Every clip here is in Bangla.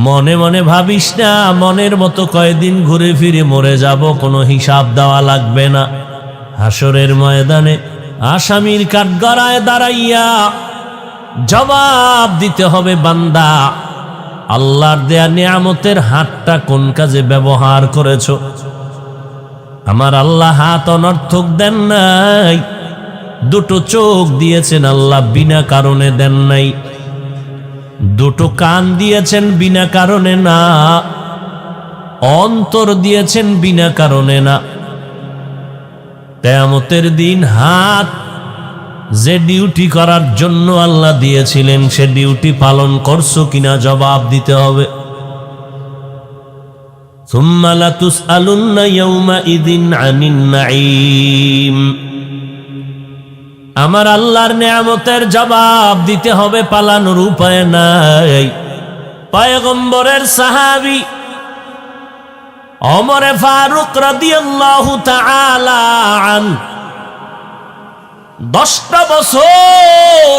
মনে মনে ভাবিস না মনের মতো কয়দিন ঘুরে ফিরে মরে যাব, কোনো হিসাব দেওয়া লাগবে না। হাসরের ময়দানে আসামির কাঠগড়ায় দাঁড়াইয়া জবাব দিতে হবে, বান্দা আল্লাহর দেয়া নিয়ামতের হাতটা কোন কাজে ব্যবহার করেছো? আমার আল্লাহ হাত অনর্থক দেন নাই, দুটো চোখ দিয়েছেন আল্লাহ বিনা কারণে দেন নাই, দুটো কান দিয়েছেন বিনা কারণে না, অন্তর দিয়েছেন বিনা কারণে না। কিয়ামতের দিন হাত যে ডিউটি করার জন্য আল্লাহ দিয়েছিলেন সে ডিউটি পালন করছো কিনা জবাব দিতে হবে। সুম্মা লাতুসআলুন্না ইয়াওমাইযিন আনিন নাঈম। আমার আল্লাহর নিয়ামতের জবাব দিতে হবে, পালানোর উপায় নাই। পয়গম্বরের সাহাবী ওমর ফারুক রাদিয়াল্লাহু তাআলা আনহু 10টা বছর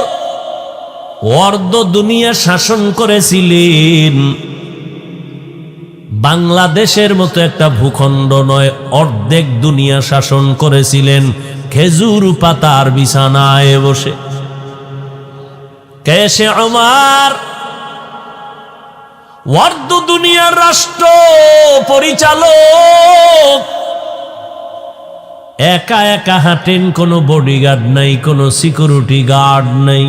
অর্ধ দুনিয়া শাসন করেছিলেন। বাংলাদেশের মতো একটা ভূখণ্ড নয়, অর্ধেক দুনিয়া শাসন করেছিলেন খেজুর পাতার বিছানায় বসে। কেসে ওমর অর্ধ দুনিয়ার রাষ্ট্র পরিচালক, একা একা হাঁটেন, কোনো বডিগার্ড নাই, কোনো সিকিউরিটি গার্ড নাই।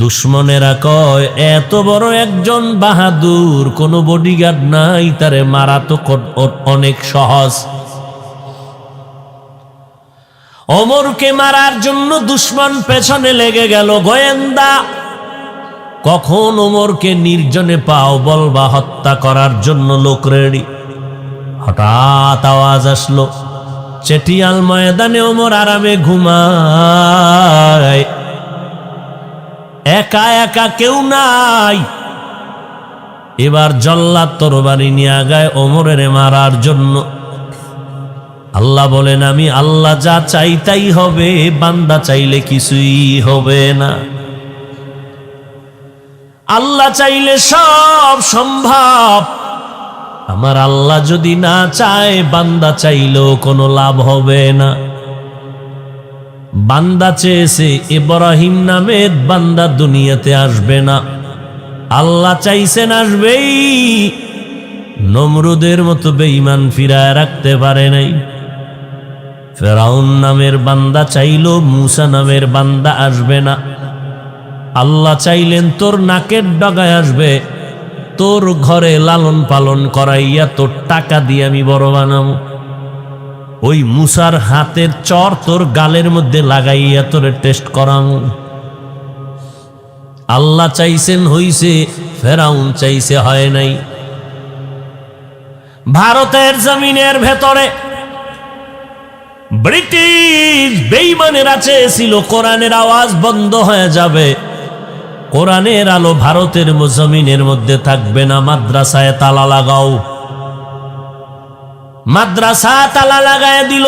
দুশ্মনেরা কয় এত বড় একজন বাহাদুর, কোনো বডিগার্ড নাই, তারে মারা তো অনেক সহজ। ওমরকে মারার জন্য দুশ্মন পেছনে লেগে গেল, গোয়েন্দা কখন ওমরকে নির্জনে পাও বলবা হত্যা করার জন্য লোক রেডি। হঠাৎ আওয়াজ আসলো, চেটিয়াল ময়দানে ওমর আরামে ঘুমায়, একা একা কেউ নাই। এবার জল্লাদ তরবারি নিয়ে আগায় ওমরের মারার জন্য। আল্লাহ বলেন আমি আল্লাহ যা চাই তাই হবে, বান্দা চাইলে কিছুই হবে না। আল্লাহ চাইলে সব সম্ভব, আমার আল্লাহ যদি না চায় বান্দা চাইলেও কোনো লাভ হবে না। বান্দা চেয়েছে ইব্রাহিম নামের বান্দা দুনিয়াতে আসবে না, আল্লাহ চাইছেন আসবেই। নমরুদের মতো বেঈমান ফিরায় রাখতে পারে নাই। ফেরাউন নামের বান্দা চাইলো মুসা নামের বান্দা আসবে না, আল্লাহ চাইলেন তোর নাকের ডগায় আসবে, তোর ঘরে লালন পালন করাইয়া তোর টাকা দিয়ে আমি বড় বানাবো। ওই মুসার হাতের চর তোর গালের মধ্যে লাগাইয়া তোরে টেস্ট করাবো। আল্লাহ চাইছেন হইছে, ফেরাউন চাইছে হয় নাই। ভারতের জমিনের ভেতরে ব্রিটিশ বেঈমানেরা চেয়েছিল কোরআনের আওয়াজ বন্ধ হয়ে যাবে, কোরআনের আলো ভারতের জমিনের মধ্যে থাকবে না, মাদ্রাসায় তালা লাগাও। মাদ্রাসা তালা লাগায় দিল,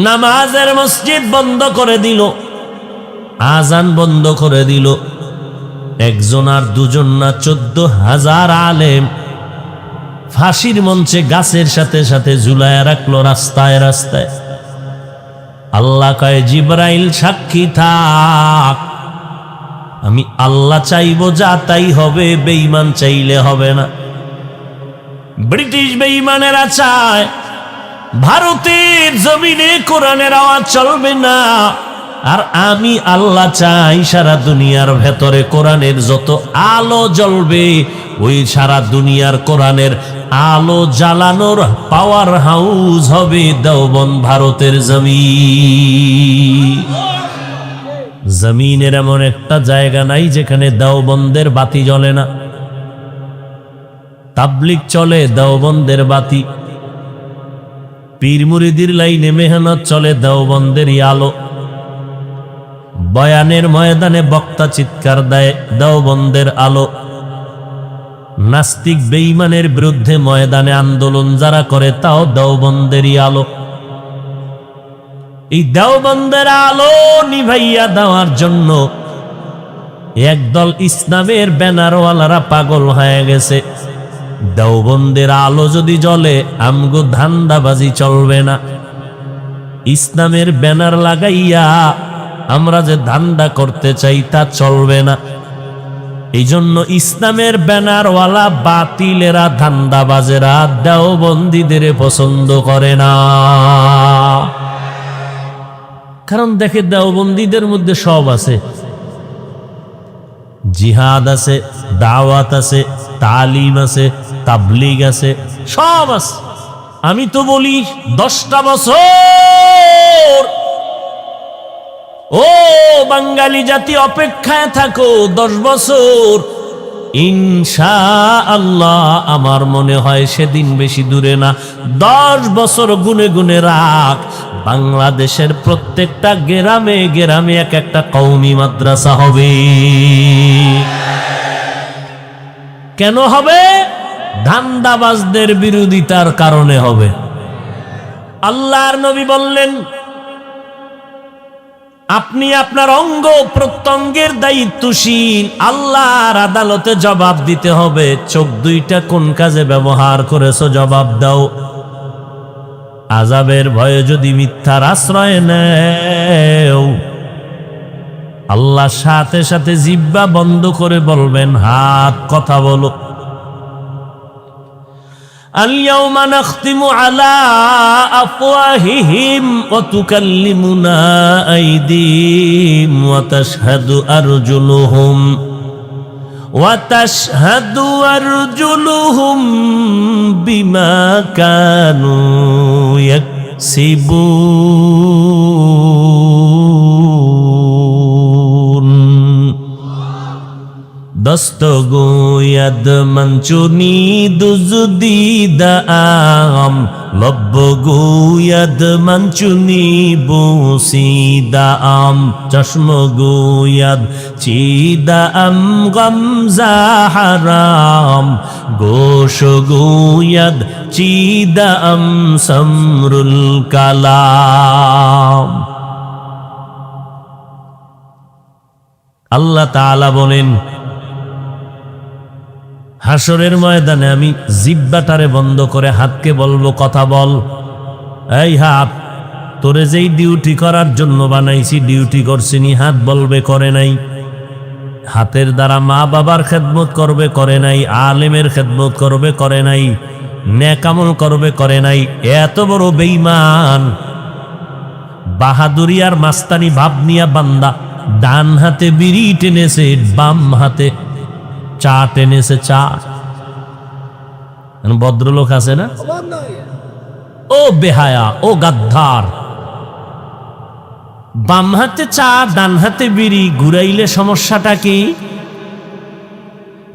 নামাজের মসজিদ বন্ধ করে দিল, আজান বন্ধ করে দিল। একজন আর দুজন না 14,000 আলেম ফাঁসির মঞ্চে গাছের সাথে সাথে ঝুলায় রাখলো রাস্তায় রাস্তায়। আল্লাহ কয় জিবরাইল সাক্ষী থাক, আমি আল্লাহ চাইবো যা তাই হবে, বেঈমান চাইলে হবে না। ব্রিটিশ বেঈমানেরা চায় ভারতের জমিনে কোরআনের আওয়াজ চলবে না, আর আমি আল্লাহ চাই সারা দুনিয়ার ভেতরে কোরআনের যত আলো জ্বলবে, ওই সারা দুনিয়ার কোরআনের আলো জ্বালানোর পাওয়ার হাউস হবে দেওবন্দ ভারতের জমিন। জমিনের এমন একটা জায়গা নাই যেখানে দেওবন্দের বাতি জ্বলে না। তাবলিগ চলে দেওবন্দের বাতি, পীর মুরিদির লাইনে মেহনত চলে দেওবন্দেরই আলো, বয়ানের ময়দানে বক্তা চিৎকার দেয় দেওবন্দের আলো, নাস্তিক বেঈমানের বিরুদ্ধে ময়দানে আন্দোলন যারা করে তাও দেওবন্দেরই আলো। এই দেওবন্দের আলো নিভাইয়া দেওয়ার জন্য একদল ইসলামের ব্যানারওয়ালারা পাগল হয়ে গেছে, দেওবন্দের আলো যদি জ্বলে আমগো ধান্দাবাজি চলবে না। ইসলামের ব্যানার লাগাইয়া আমরা যে ধান্দা করতে চাই তা চলবে না। এই জন্য ইসলামের ব্যানারওয়ালা বাতিলেরা, ধান্দাবাজেরা দেওবন্দীদের পছন্দ করে না। কারণ দেখে দেওবন্দীদের মধ্যে সব আছে, জিহাদ আছে, দাওয়াত আছে, তালিম আছে, তাবলিগ আছে, সব আছে। আমি তো বলি 10টা বছর ও বাঙালি জাতি অপেক্ষায় থাকো, 10 বছর ইনশাআল্লাহ। আমার মনে হয় সেদিন বেশি দূরে না। 10 বছর গুনে গুনে রাখ, বাংলাদেশের প্রত্যেকটা গ্রামে গ্রামে এক একটা কওমি মাদ্রাসা হবে। কেন হবে? ধান্দাবাজদের বিরোধিতার কারণে হবে। আল্লাহর নবী বললেন, আপনি আপনার অঙ্গ প্রত্যঙ্গের দায়িত্বশীল, আল্লাহর আদালতে জবাব দিতে হবে। চোখ দুইটা কোন কাজে ব্যবহার করেছো জবাব দাও। আযাবের ভয়ে যদি মিথ্যার আশ্রয় নেও, আল্লাহ সাথে সাথে জিহ্বা বন্ধ করে বলবেন, হাত কথা বলো। اليوم نختم على أفواههم وتكلمنا أيديهم وتشهد أرجلهم بما كانوا يكسبون দস্তগোয়াদ মঞ্চুনি দুজুদি দাম লব্বগোয়াদ মঞ্চুনি বুসিদাম চশমগোয়াদ চিদাম গমজা হারাম গোশগোয়াদ চিদাম সমরুল কালাম। আল্লাহ তাআলা বলেন, হাসরের ময়দানে আমি জিহ্বাটারে বন্ধ করে হাতকে বলবো, কথা বল। এই হাত, তোরে যেই ডিউটি করার জন্য বানাইছি ডিউটি করছিনি, হাত বলবে করে নাই। হাতের দ্বারা মা বাবার খেদমত করবে করে নাই, আলেমের খেদমত করবে করে নাই, নেক আমল করবে করে নাই। এত বড় বেঈমান, বাহাদুরি আর মাস্তানি ভাব নিয়া বান্দা ডান হাতে বিড়ি টেনেছে, বাম হাতে চা টেনেছে। চা ভদ্রলোক আছে না? ও বেহায়া, ও গাদ্দার, বাম হাতে চা ডান হাতে বিড়ি ঘুরাইলে সমস্যাটা কি?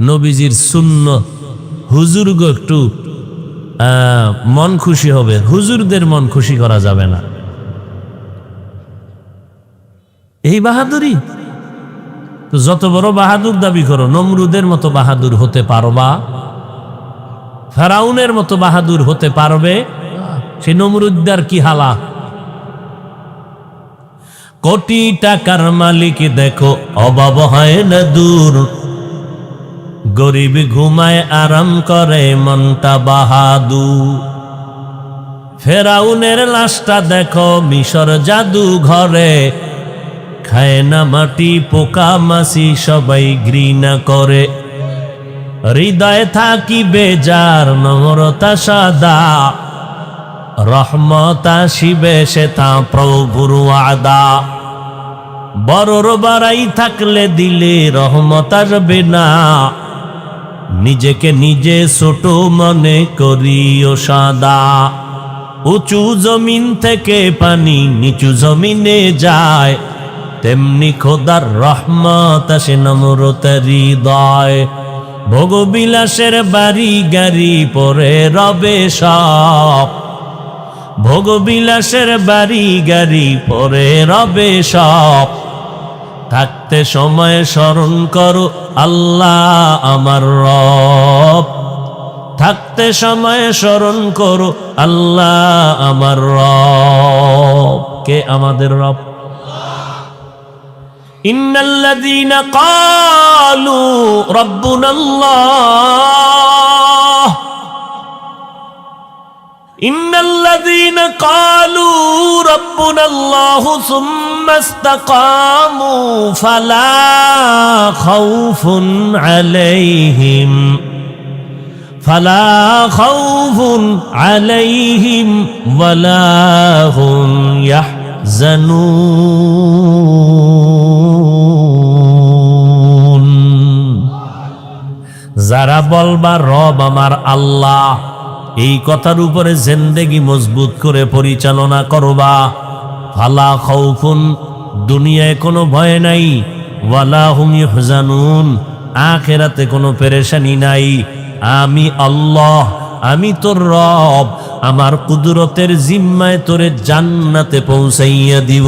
নবীজির সুন্নত, হুজুর গো একটু মন খুশি হবে, হুজুরদের মন খুশি করা যাবে না। এই বাহাদুরি তো যত বড় বাহাদুর দাবি করো, নমরুদের মতো বাহাদুর হতে পারবা? ফেরাউনের মতো বাহাদুর হতে পারবে? সে নমরুদ্দার কি হালা। কোটি টাকার মালিক দেখো অভাব হয় না দূর, গরিব ঘুমায় আরাম করে মনটা বাহাদুর। ফেরাউনের লাশটা দেখো মিশর জাদু ঘরে, খায় না মাটি পোকা মাছি সবাই ঘৃণা করে। হৃদয়ে থাকি বেজার নম্রতা সাদা, রহমত আসিবে সে তা প্রভুর ওয়াদা। বড়র বাড়াই থাকলে দিলে রহমত আসবে না, নিজেকে নিজে ছোট মনে করিও সাদা। উঁচু জমিন থেকে পানি নিচু জমিনে যায়, তেমনি খোদার রহমত আসে নম্রতার হৃদয়। ভোগবিলাসের বাড়ি গাড়ি পরে রবে সব, ভোগবিলাসের বাড়ি গাড়ি পরে রবে সব। থাকতে সময় স্মরণ করো আল্লাহ আমার রব, থাকতে সময় স্মরণ করো আল্লাহ আমার রব। কে আমাদের রব? ইন্নাল্লাযীনা ক্বালু রাব্বুনাল্লাহ ইন্নাল্লাযীনা ক্বালু রাব্বুনাল্লাহু সুম্মা ইসতাকামু ফালা খাউফুন আলাইহিম ওয়ালা হুম ইয়াহজানুন। যারা বলবা রব আমার আল্লাহ, এই কথার উপরে জিন্দেগি মজবুত করে পরিচালনা করবা, ফালা খাউফুন, দুনিয়ায় কোনো ভয় নাই, ওয়ালা হুম ইয়াহজানুন, আখিরাতে কোনো পেরেশানি নাই। আমি আল্লাহ, আমি তোর রব, আমার কুদরতের জিম্মায় তোরে জান্নাতে পৌঁছাইয়া দিব।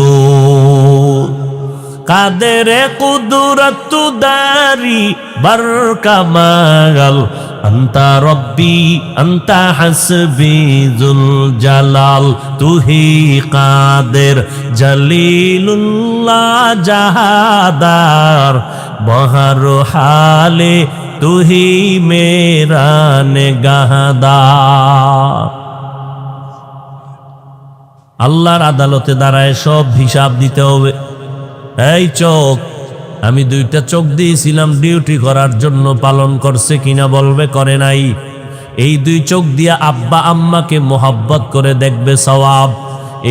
কাদের কুদরত দারি বরকামাল, আন্তা রব্বি আন্তা হাসবি জুল জালাল, তুহি কাদের জলিলুল্লাহ জাহাদার, বহর হালে তুহি মেরা নেগাহদার। আল্লাহর আদালতে দাঁড়ায় সব হিসাব দিতে হবে। এই চোখ, আমি দুইটা চোখ দিয়েছিলাম ডিউটি করার জন্য, পালন করছে কিনা বলবে করে নাই। এই দুই চোখ দিয়া আব্বা আম্মাকে মোহাব্বত করে দেখবে সওয়াব।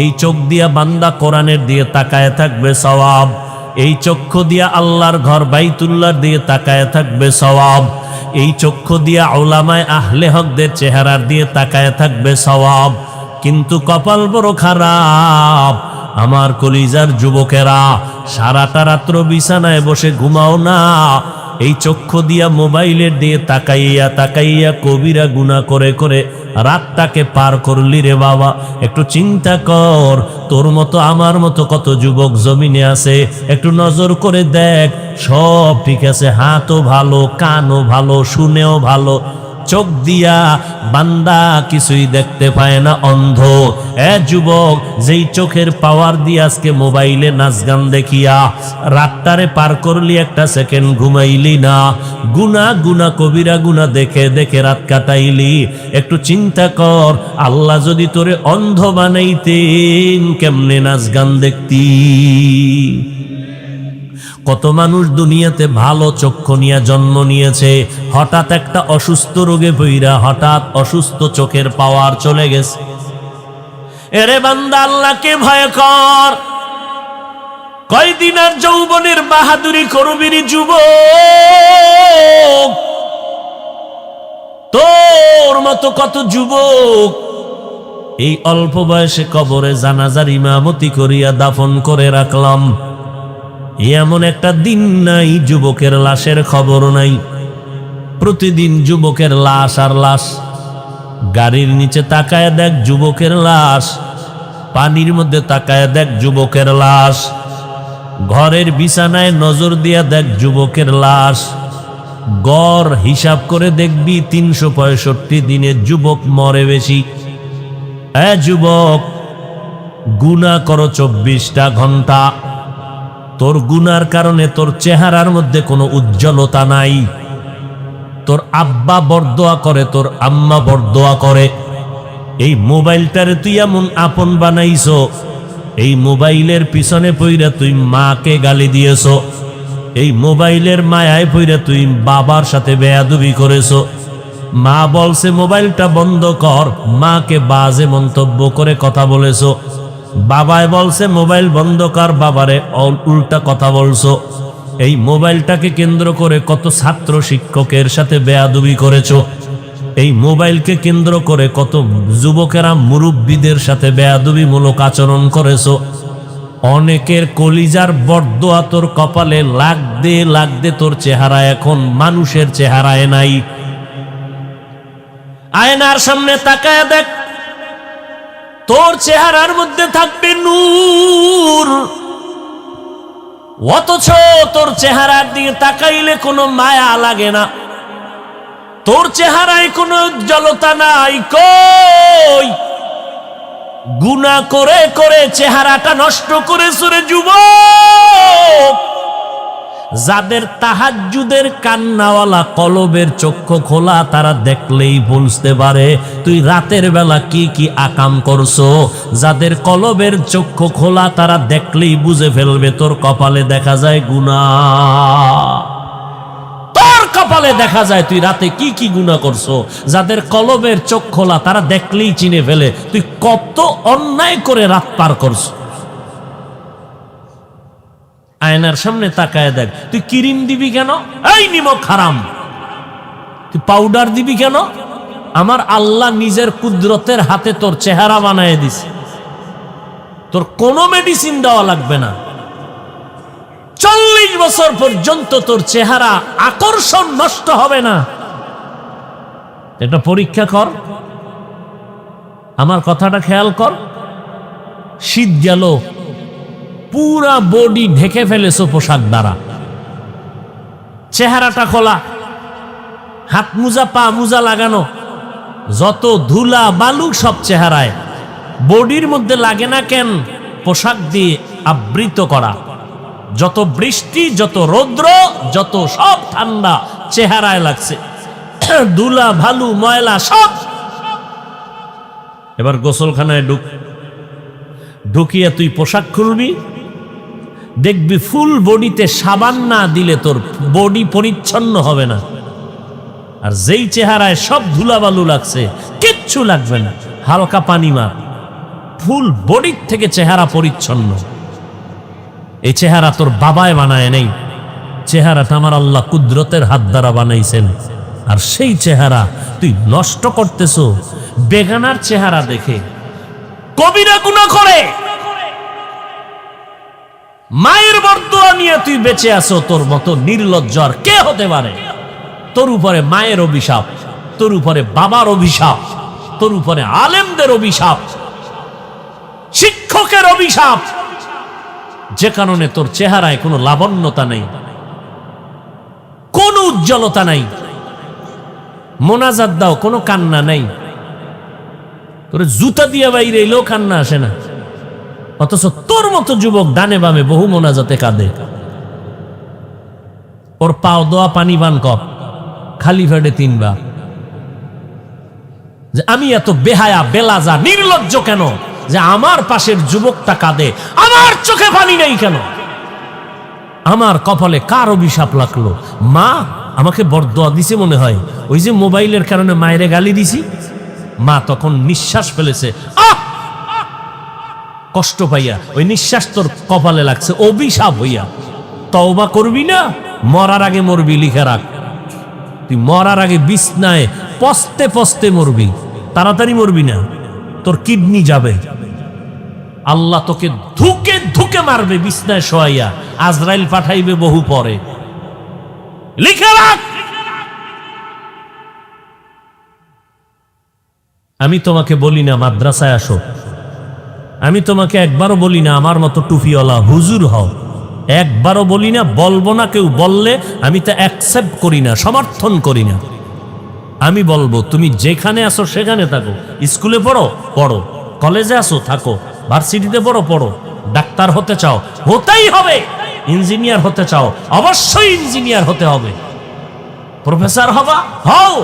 এই চোখ দিয়া বান্দা কোরআনের দিয়ে তাকায় থাকবে সওয়াব। এই চক্ষু দিয়া আল্লাহর ঘর বাইতুল্লাহর দিয়ে তাকায় থাকবে সওয়াব। এই চক্ষু দিয়া উলামায়ে আহলে হকদের চেহারার দিয়ে তাকায় থাকবে সওয়াব। কিন্তু কপাল বড় খারাপ, আমার কলিজার যুবকেরা, সারাটা রাত্র বিছানায় বসে ঘুমাও না, এই চক্ষু দিয়া মোবাইলের দিয়ে তাকাইয়া তাকাইয়া কবিরা গুনাহ করে করে রাতটাকে পার করলি রে বাবা। একটু চিন্তা কর, তোর মতো আমার মতো কত যুবক জমিনে আছে, একটু নজর করে দেখ, সব ঠিক আছে, হাতও ভালো, কানও ভালো, শুনেও ভালো, চোখ দিয়া বান্দা কিছুই দেখতে পায় না, অন্ধ। যুবক, যেই চোখের পাওয়ার দিয়ে আজকে মোবাইলে নাচ গান দেখিয়া রাতটারে পার করলি, একটা সেকেন্ড ঘুমাইলি না, গুনা গুনা কবিরা গুনা দেখে দেখে রাত কাটাইলি। একটু চিন্তা কর, আল্লাহ যদি তোরে অন্ধ বানাইতেন কেমনে নাচ গান দেখতি। কত মানুষ দুনিয়াতে ভালো চক্ষু নিয়ে জন্ম নিয়েছে, হঠাৎ একটা অসুস্থ রোগে পইরা হঠাৎ অসুস্থ চোখের পাওয়ার চলে গেছে। এরে বান্দা, আল্লাহকে ভয় কর। কয়দিন আর যৌবনের বাহাদুরি করবি রে যুবক? তোর মতো কত যুবক এই অল্প বয়সে কবরে জানাজার ইমামতি করিয়া দাফন করে রাখলাম। এমন একটা দিন নাই যুবকের লাশের খবর নাই। প্রতিদিন যুবকের লাশ আর লাশ। গাড়ির নিচে তাকায় দেখ যুবকের লাশ, পানির মধ্যে তাকায় দেখ যুবকের লাশ, ঘরের বিছানায় নজর দিয়া দেখ যুবকের লাশ। গড় হিসাব করে দেখবি 365 দিনে যুবক মরে বেশি। যুবক, গুনাহ করো 24টা ঘন্টা। তোর গুনার কারণে তোর চেহারার মধ্যে কোনো উজ্জ্বলতা নাই। তোর আব্বা বরদোয়া করে, তোর আম্মা বরদোয়া করে। এই মোবাইলটারে তুই এমন আপন বানাইছো, এই মোবাইলের পিছনে পইরা তুই মাকে গালি দিয়েছো, এই মোবাইলের মায়ায় পইরা তুই বাবার সাথে বেয়াদবি করেছো। মা বলছে মোবাইলটা বন্ধ কর, মাকে বাজে মন্তব্য করে কথা বলেছো। বাবায় বলছে মোবাইল বন্ধ কর, বাবারে উল্টা কথা বলছো। এই মোবাইলটাকে কেন্দ্র করে কত ছাত্র শিক্ষকের সাথে বেয়াদবি করেছো। এই মোবাইলকে কেন্দ্র করে কত যুবকেরা মুরব্বীদের সাথে বেয়াদবিমূলক আচরণ করেছো। অনেকের কলিজার বরদোয়া তোর কপালে লাগতে লাগতে তোর চেহারা এখন মানুষের চেহারায় নাই। আয়নার সামনে তাকায় দেখ, তোর চেহারার মধ্যে থাকবে নূর, অথচ তোর চেহারার দিকে তাকাইলে কোনো মায়া লাগে না, তোর চেহারায় কোনো উজ্জ্বলতা নাই। কই গুনাহ করে করে চেহারাটা নষ্ট করেছ রে যুবক। যাদের তাহাজ্জুদের কান্নাওয়ালা কলবের চক্ষু খোলা, তারা দেখলেই বুঝতে পারে তুই রাতের বেলা কি কি আকাম করছো। যাদের কলবের চক্ষু খোলা, তারা দেখলেই বুঝে ফেলবে তোর কপালে দেখা যায় গুনাহ, তোর কপালে দেখা যায় তুই রাতে কি কি গুনাহ করছো। যাদের কলবের চোখ খোলা, তারা দেখলেই চিনে ফেলে তুই কত অন্যায় করে রাত পার করছো। আয়নার সামনে তাকায় দেখ, তুই ক্রিম দিবি কেন? এই নিমক হারাম। তুই পাউডার দিবি কেন? আমার আল্লাহ নিজের কুদরতের হাতে তোর চেহারা বানায় দিছে, তোর কোনো মেডিসিন দেওয়া লাগবে না। 40 বছর পর্যন্ত তোর চেহারা আকর্ষণ নষ্ট হবে না। এটা পরীক্ষা কর, আমার কথাটা খেয়াল কর। শীত গেল, পুরা বডি ঢেকে ফেলেছো পোশাক দ্বারা, চেহারাটা খোলা, হাত মোজা পা মোজা লাগানো, যত ধুলা বালু সব চেহারায়, বডির মধ্যে লাগে না কেন? পোশাক দিয়ে আবৃত করা। যত বৃষ্টি, যত রৌদ্র, যত সব ঠান্ডা চেহারায় লাগছে, ধুলা ভালু ময়লা সব। এবার গোসলখানায় ঢুকিয়ে তুই পোশাক খুলবি, দেখবি ফুল বডিতে সাবান না দিলে তোর বডি পরিচ্ছন্ন হবে না। আর যেই চেহারায় সব ধুলাবালু লাগছে, কিচ্ছু লাগবে না, হালকা পানি মার, ফুল বডির থেকে চেহারা পরিচ্ছন্ন। এই চেহারা তোর বাবায় বানায় নেই, চেহারাটা আমার আল্লাহ কুদরতের হাত দ্বারা বানাইছেন। আর সেই চেহারা তুই নষ্ট করতেছো বেগানার চেহারা দেখে। কবিরা গুনাহ করে, মায়ের বরদোয়া নিয়ে তুই বেঁচে আছো। তোর মতো নির্লজ্জ আর কে হতে পারে? তোর উপরে মায়ের অভিশাপ, তোর উপরে বাবার অভিশাপ, তোর উপরে আলেমদের অভিশাপ, শিক্ষকের অভিশাপ, যে কারণে তোর চেহারায় কোনো লাবণ্যতা নেই, কোনো উজ্জ্বলতা নাই। মোনাজাত দাও, কোনো কান্না নেই। তোর জুতা দিয়ে বাইরে এলেও কান্না আসে না, অথচ তোর মতো যুবক ডানে বামে বহু মোনাজাতে কাঁদে। ওর পাও দোয়া পানি পান কর, খালি ফেটে 3 বার। যে আমি এত বেহায়া বেলাজা নির্লজ্জ কেন যে আমার পাশের যুবকটা কাঁদে, আমার চোখে পানি নেই কেন? আমার কপালে কার অভিশাপ লাগলো? মা আমাকে বরদোয়া দিছে মনে হয়, ওই যে মোবাইলের কারণে মায়েরে গালি দিছি। মা তখন নিঃশ্বাস ফেলেছে, আহ কষ্ট পাইয়া, ওই নিঃশ্বাস তোর কপালে লাগছে অভিশাপ হইয়া। তওবা করবি না? মরার আগে মরবি, লিখে রাখ। তুই মরার আগে বিছনায় পস্তে পস্তে মরবি, তাড়াতাড়ি মরবি না, তোর কিডনি যাবে। আল্লাহ তোকে ধুকে ধুকে মারবে বিছনায় শোয়াইয়া, আজরাইল পাঠাইবে বহু পরে, লিখে রাখ। আমি তোমাকে বলি না মাদ্রাসায় আসো, আমি তোমাকে একবারও বলি না আমার মতো টুপিওয়ালা হুজুর হও, একবারও বলি না, বলবো না। কেউ বললে আমি তা অ্যাকসেপ্ট করি না, সমর্থন করি না। আমি বলবো তুমি যেখানে আসো সেখানে থাকো, স্কুলে পড়ো পড়ো, কলেজে আসো থাকো, ভার্সিটিতে পড়ো, ডাক্তার হতে চাও হতেই হবে, ইঞ্জিনিয়ার হতে চাও অবশ্যই ইঞ্জিনিয়ার হতে হবে, প্রফেসর হবা হও,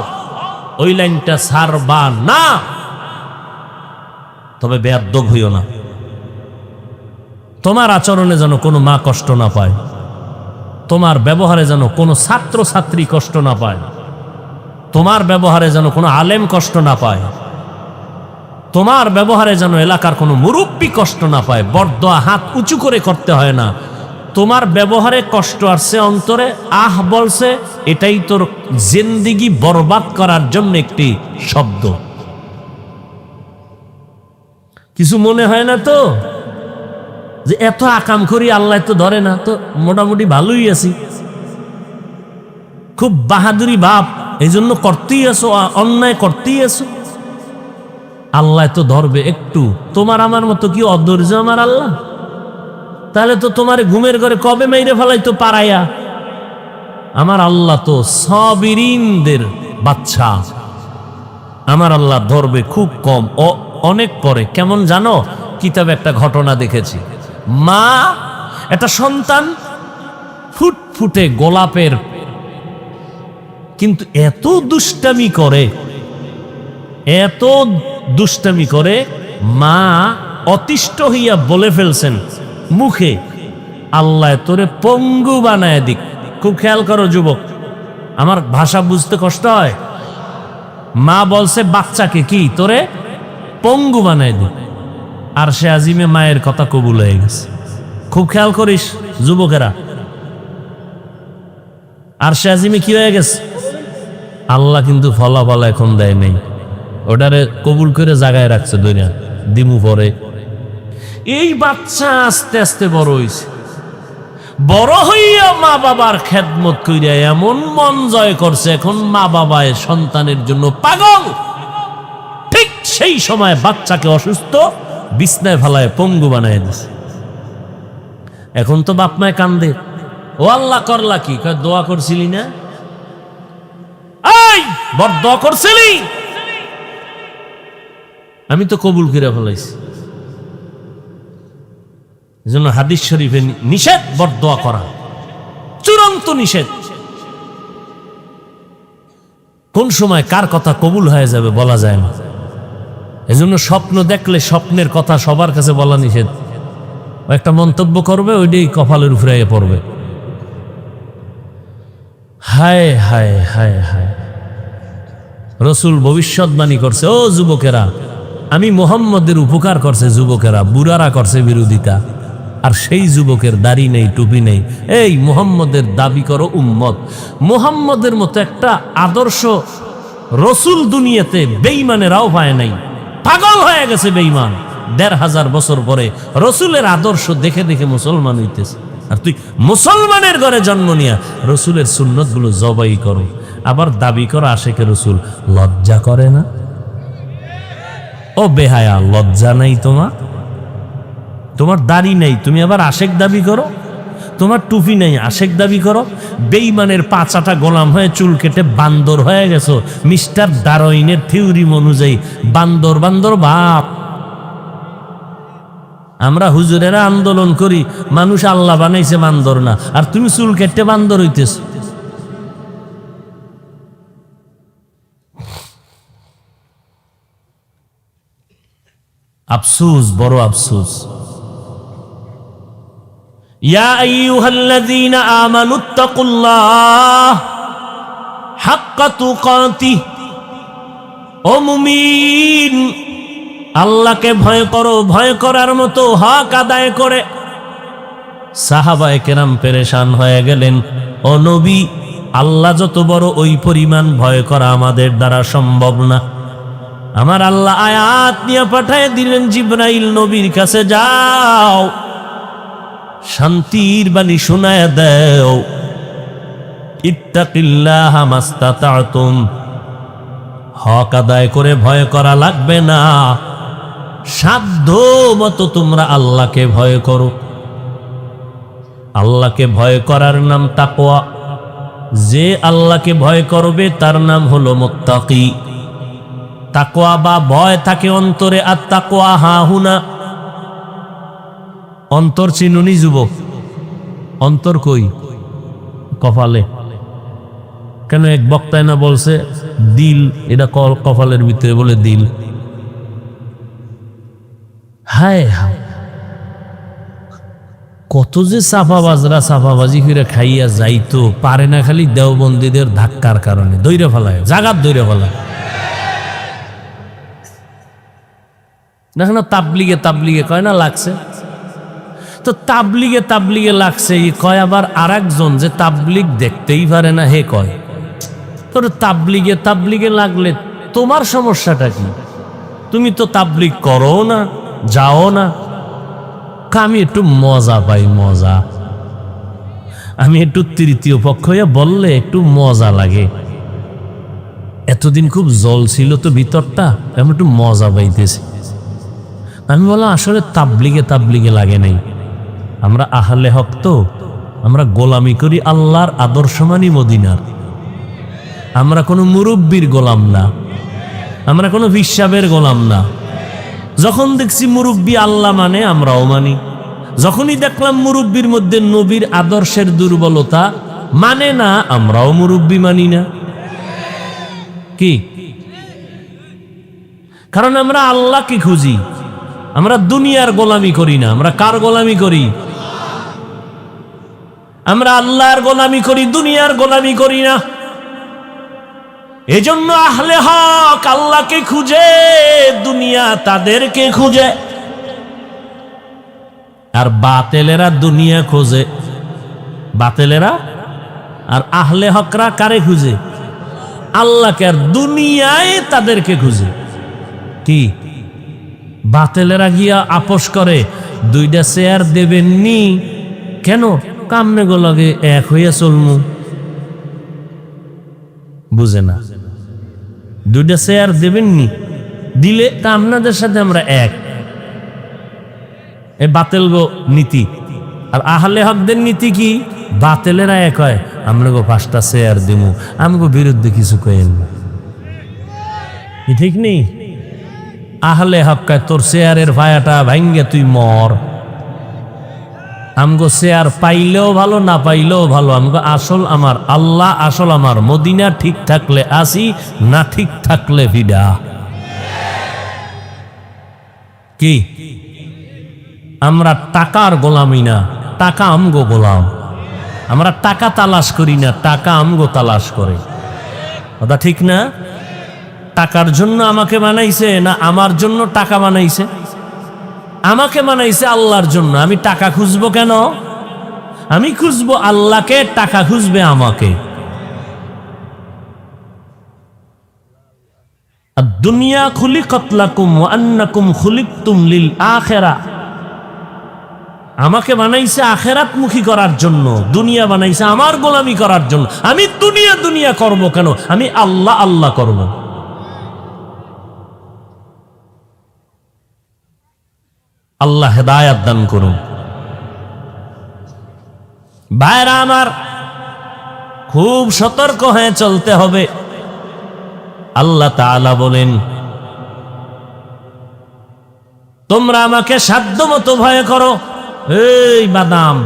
ওই লাইনটা ছাড়বা না। তবে বেয়াদব হইও না, তোমার আচরণে যেন কোনো মা কষ্ট না পায়, তোমার ব্যবহারে যেন কোনো ছাত্র ছাত্রী কষ্ট না পায়, তোমার ব্যবহারে যেন কোনো আলেম কষ্ট না পায়, তোমার ব্যবহারে যেন এলাকার কোনো মুরব্বী কষ্ট না পায়। বরদোয়া হাত উঁচু করে করতে হয় না, তোমার ব্যবহারে কষ্ট আসছে অন্তরে, আহ বলছে, এটাই তোর জিন্দেগি বরবাদ করার জন্য একটি শব্দ। কিছু মনে হয় না তো যে এত আকাম করি আল্লাহ তো ধরে না? তো মোটামুটি ভালোই আছি, খুব বাহাদুরি বাপ, এই জন্য করতেই আসো, অন্যায় করতেই আসো, আল্লাহ তো ধরবে একটু। তোমার আমার মতো কি অধৈর্য আমার আল্লাহ? তাহলে তো তোমার ঘুমের ঘরে কবে মেরে ফেলাই তো পারাইয়া। আমার আল্লাহ তো সাবিরিনদের বাচ্চা, আমার আল্লাহ ধরবে খুব কম, অনেক পরে। কেমন জানো? কিতাবে একটা ঘটনা দেখেছি, মা একটা সন্তান ফুটফুটে গোলাপের, কিন্তু এত দুষ্টামি করে, এত দুষ্টামি করে, মা অতিষ্ঠ হইয়া বলে ফেলছেন মুখে, আল্লাহ তোরে পঙ্গু বানায় দিক। খুব খেয়াল করো যুবক, আমার ভাষা বুঝতে কষ্ট হয়। মা বলছে বাচ্চাকে কি তোরে পঙ্গু বানায় দিক, আর সে আজিমে মায়ের কথা কবুল হয়ে গেছে। খুব খেয়াল করিস যুবকেরা, আর সে আজিমে কি হয়ে গেছে? আল্লাহ কিন্তু ফলাফল এখন দেয় নেই, ওটারে কবুল করে জাগায় রাখছে দুনিয়া দিমু পরে। এই বাচ্চা আস্তে আস্তে বড় হইছে, বড় হইয়া মা বাবার খেদমত কইরা এমন মন জয় করছে, এখন মা বাবায় সন্তানের জন্য পাগল। ঠিক সেই সময় বাচ্চাকে অসুস্থ বিছনায় ফেলায় পঙ্গু বানায় দিছে। এখন তো বাপ মায় কান্দে, ও আল্লাহ করলা কি? দোয়া করছিলি না? এই বড় দোয়া করছিলি? আমি তো কবুল করে ফেলাইছি। এজন্য হাদিস শরীফে নিষেধ বরদোয়া করা, চূড়ান্ত নিষেধ। কোন সময় কার কথা কবুল হয়ে যাবে বলা যায় না। এজন্য স্বপ্ন দেখলে স্বপ্নের কথা সবার কাছে বলা নিষেধ। একটা মন্তব্য করবে, ওইটাই কপালের উপরে পড়বে। হায় হায় হায় হায়, রসুল ভবিষ্যৎবাণী করছে, ও যুবকেরা, আমি মুহাম্মদের উপকার করছে যুবকেরা, বুড়ারা করছে বিরোধিতা। আর সেই যুবকের দাড়ি নেই, টুপি নেই। এই মুহাম্মদের দাবি করো উম্মত। মুহাম্মদের মতো একটা আদর্শ রসুল দুনিয়াতে বেঈমানেরাও পায় নাই, পাগল হয়ে গেছে বেঈমান। ১৫০০ বছর পরে রসুলের আদর্শ দেখে দেখে মুসলমান হইতেছে। আর তুই মুসলমানের ঘরে জন্ম নিয়া রসুলের সুন্নত গুলো জবাই করো, আবার দাবি করো আশেকে রসুল। লজ্জা করে না? ও বেহায়া, লজ্জা নাই তোমার? তোমার দাড়ি নেই, তুমি আবার আশেক দাবি করো। তোমার টুপি নেই, আশেক দাবি করো। বেঈমানের পাঁচাটা গোলাম হয়ে চুল কেটে বান্দর হয়ে গেছো। মিস্টার ডারউইনের থিওরি অনুযায়ী বান্দর বান্দর বাপ। আমরা হুজুরেরা আন্দোলন করি, মানুষ আল্লাহ বানাইছে বান্দর না, আর তুমি চুল কেটে বান্দর হইতেছ। আফসোস, বড় আফসোস। ইয়া আইয়ুহাল্লাযীনা আমানুত্তাকুল্লাহ হাক্কা তুকাতিহ, ও মুমিন আল্লাহকে ভয় করো, ভয় করার মতো হক আদায় করে। সাহাবায়ে কেরাম পেরেশান হয়ে গেলেন, ও নবী, আল্লাহ যত বড় ওই পরিমাণ ভয় করা আমাদের দ্বারা সম্ভব না। আমার আল্লাহ আয়াত নিয়ে পাঠায় দিলেন, জিবরাইল নবীর কাছে যাও, শান্তির বাণী শোনায় দাও। ইত্তাকিল্লাহা মাস্তাতাতুম, হক আদায় করে ভয় করা লাগবে না, সাধ্য মতো তোমরা আল্লাহকে ভয় করো। আল্লাহকে ভয় করার নাম তাকওয়া। যে আল্লাহকে ভয় করবে তার নাম হলো মুত্তাকি। তাকওয়া বা ভয় থাকে অন্তরে, আর তাকওয়া হাহুনা। অন্তর চিনুনি যুবক? অন্তর কই? কপালে। কেন এক বক্তায় না বলছে দিল, এটা কপালের ভিতরে বলে দিল। হায় হায়, কত যে চাপাবাজরা চাপাবাজি করে খাইয়া যাইতো, পারে না খালি দেওবন্দীদের ধাক্কার কারণে দইরে ফেলায়, জাগাত দইরে ফেলায়। দেখো না, তাবলিগে কয় না লাগছে, তো তাবলিগে লাগছে কয়। আবার আর একজন যে তাবলিগ দেখতেই পারে না, হে কয় তোর তাবলিগে লাগলে তোমার সমস্যাটা কি? তুমি তো তাবলিগ করো না, যাও না। আমি একটু মজা পাই, মজা। আমি একটু তৃতীয় পক্ষ হয়ে বললে একটু মজা লাগে। এতদিন খুব জল ছিল তো ভিতরটা, আমি একটু মজা পাইতেছি। আমি বললাম আসলে তাবলিগে লাগে নাই। আমরা আহলে হক তো, আমরা গোলামি করি আল্লাহর আদর্শ মানি মদিনার। আমরা কোনো মুরব্বির গোলাম না, আমরা কোনো বিশ্বাবের গোলাম না। যখন দেখছি মুরব্বি আল্লাহ মানে, আমরাও মানি। যখনই দেখলাম মুরব্বির মধ্যে নবীর আদর্শের দুর্বলতা, মানে না, আমরাও মুরব্বী মানি না। কি কারণ আমরা আল্লাহকে খুঁজি, আমরা দুনিয়ার গোলামি করি না। আমরা কার গোলামি করি? আমরা আল্লাহর গোলামি করি, দুনিয়ার গোলামি করি না। এজন্য আহলে হক আল্লাহকে খুঁজে, দুনিয়া তাদেরকে খুঁজে। আর বাতেলেরা দুনিয়া খোঁজে, বাতেলেরা। আর আহলে হকরা কারে খুঁজে? আল্লাহকে। আর দুনিয়ায় তাদেরকে খুঁজে। কি বাতেলেরা গিয়া আপোষ করে, দুইটা চেয়ার দেবেননি কেন? কামনে গো লাগে এক হইয়া চলমু। বুঝে না, দুইটা চেয়ার দেবেননি, দিলে তা আপনাদের সাথে আমরা এক। এ বাতেল গো নীতি। আর আহলে হকদের নীতি কি? বাতেলেরা এক হয়, আমরা গো 5টা চেয়ার দিমু, আমগো বিরুদ্ধে কিছু কইেন না। ঠিক নেই? আহলে হক কয় তোর চেয়ারের ভায়াটা ভাঙ্গে তুই মর। আমগো চেয়ার পাইলেও ভালো, না পাইলেও ভালো। আমগো আসল আমার আল্লাহ, আসল আমার মদিনা। ঠিক থাকলে আসি, না ঠিক থাকলে ভিডা। কি আমরা টাকার গোলামি না, টাকা আমগো গোলাম। আমরা টাকা তালাশ করি না, টাকা আমগো তালাশ করে। কথা ঠিক না? টাকার জন্য আমাকে বানাইছে না আমার জন্য টাকা বানাইছে? আমাকে বানাইছে আল্লাহর জন্য। আমি টাকা খুঁজবো কেন? আমি খুঁজবো আল্লাহকে, টাকা খুঁজবে আমাকে। দুনিয়া খুলিকাত লাকুম ওয়া আন্নাকুম খুলিকতুম লিল আখিরাহ। আমাকে বানাইছে আখিরাতমুখী করার জন্য, দুনিয়া বানাইছে আমার গোলামি করার জন্য। আমি দুনিয়া দুনিয়া করব কেন? আমি আল্লাহ আল্লাহ করব। আল্লাহ হেদায়াত দান করুন। ভাইরা আমার, খুব সতর্ক হয়ে চলতে হবে। আল্লাহ তাআলা বলেন, তোমরা আমাকে সাধ্য মতো ভয় করো। এই বাদাম,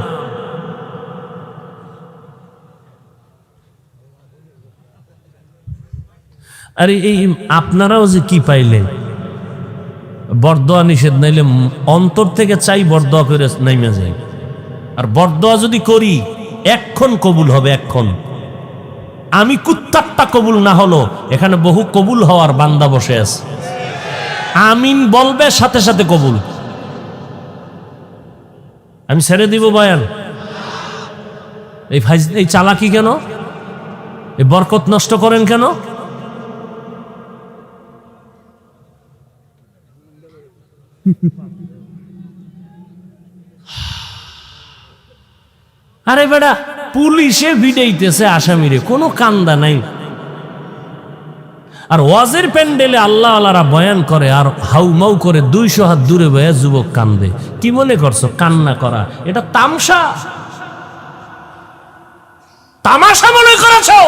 আরে এই আপনারাও যে কি পাইলেন? বরদোয়া নিষেধ, নাইলে অন্তর থেকে চাই বরদোয়া করে নাইমে যাই। আর বরদোয়া যদি করি এক্ষণ কবুল হবে, এক্ষণ। আমি কুত্তারটা কবুল না হলো, এখানে বহু কবুল হওয়ার বান্দা বসে আছে। আমিন বলবে, সাথে সাথে কবুল। আমি ছেড়ে দিব বয়ান। এই চালাকি কেন? এই বরকত নষ্ট করেন কেন? আরে বেটা, পুলিশে ভিড়াইতেছে আসামিরে, কোনো কান্দা নাই। আর ওয়াজের প্যান্ডেলে আল্লাহ আল্লাহরা বয়ান করে আর হাউমাউ করে 200 হাত দূরে বয়ে যুবক কান্দে। কি মনে করছো কান্না করা এটা তামসা? তামাশা মনে করেছো?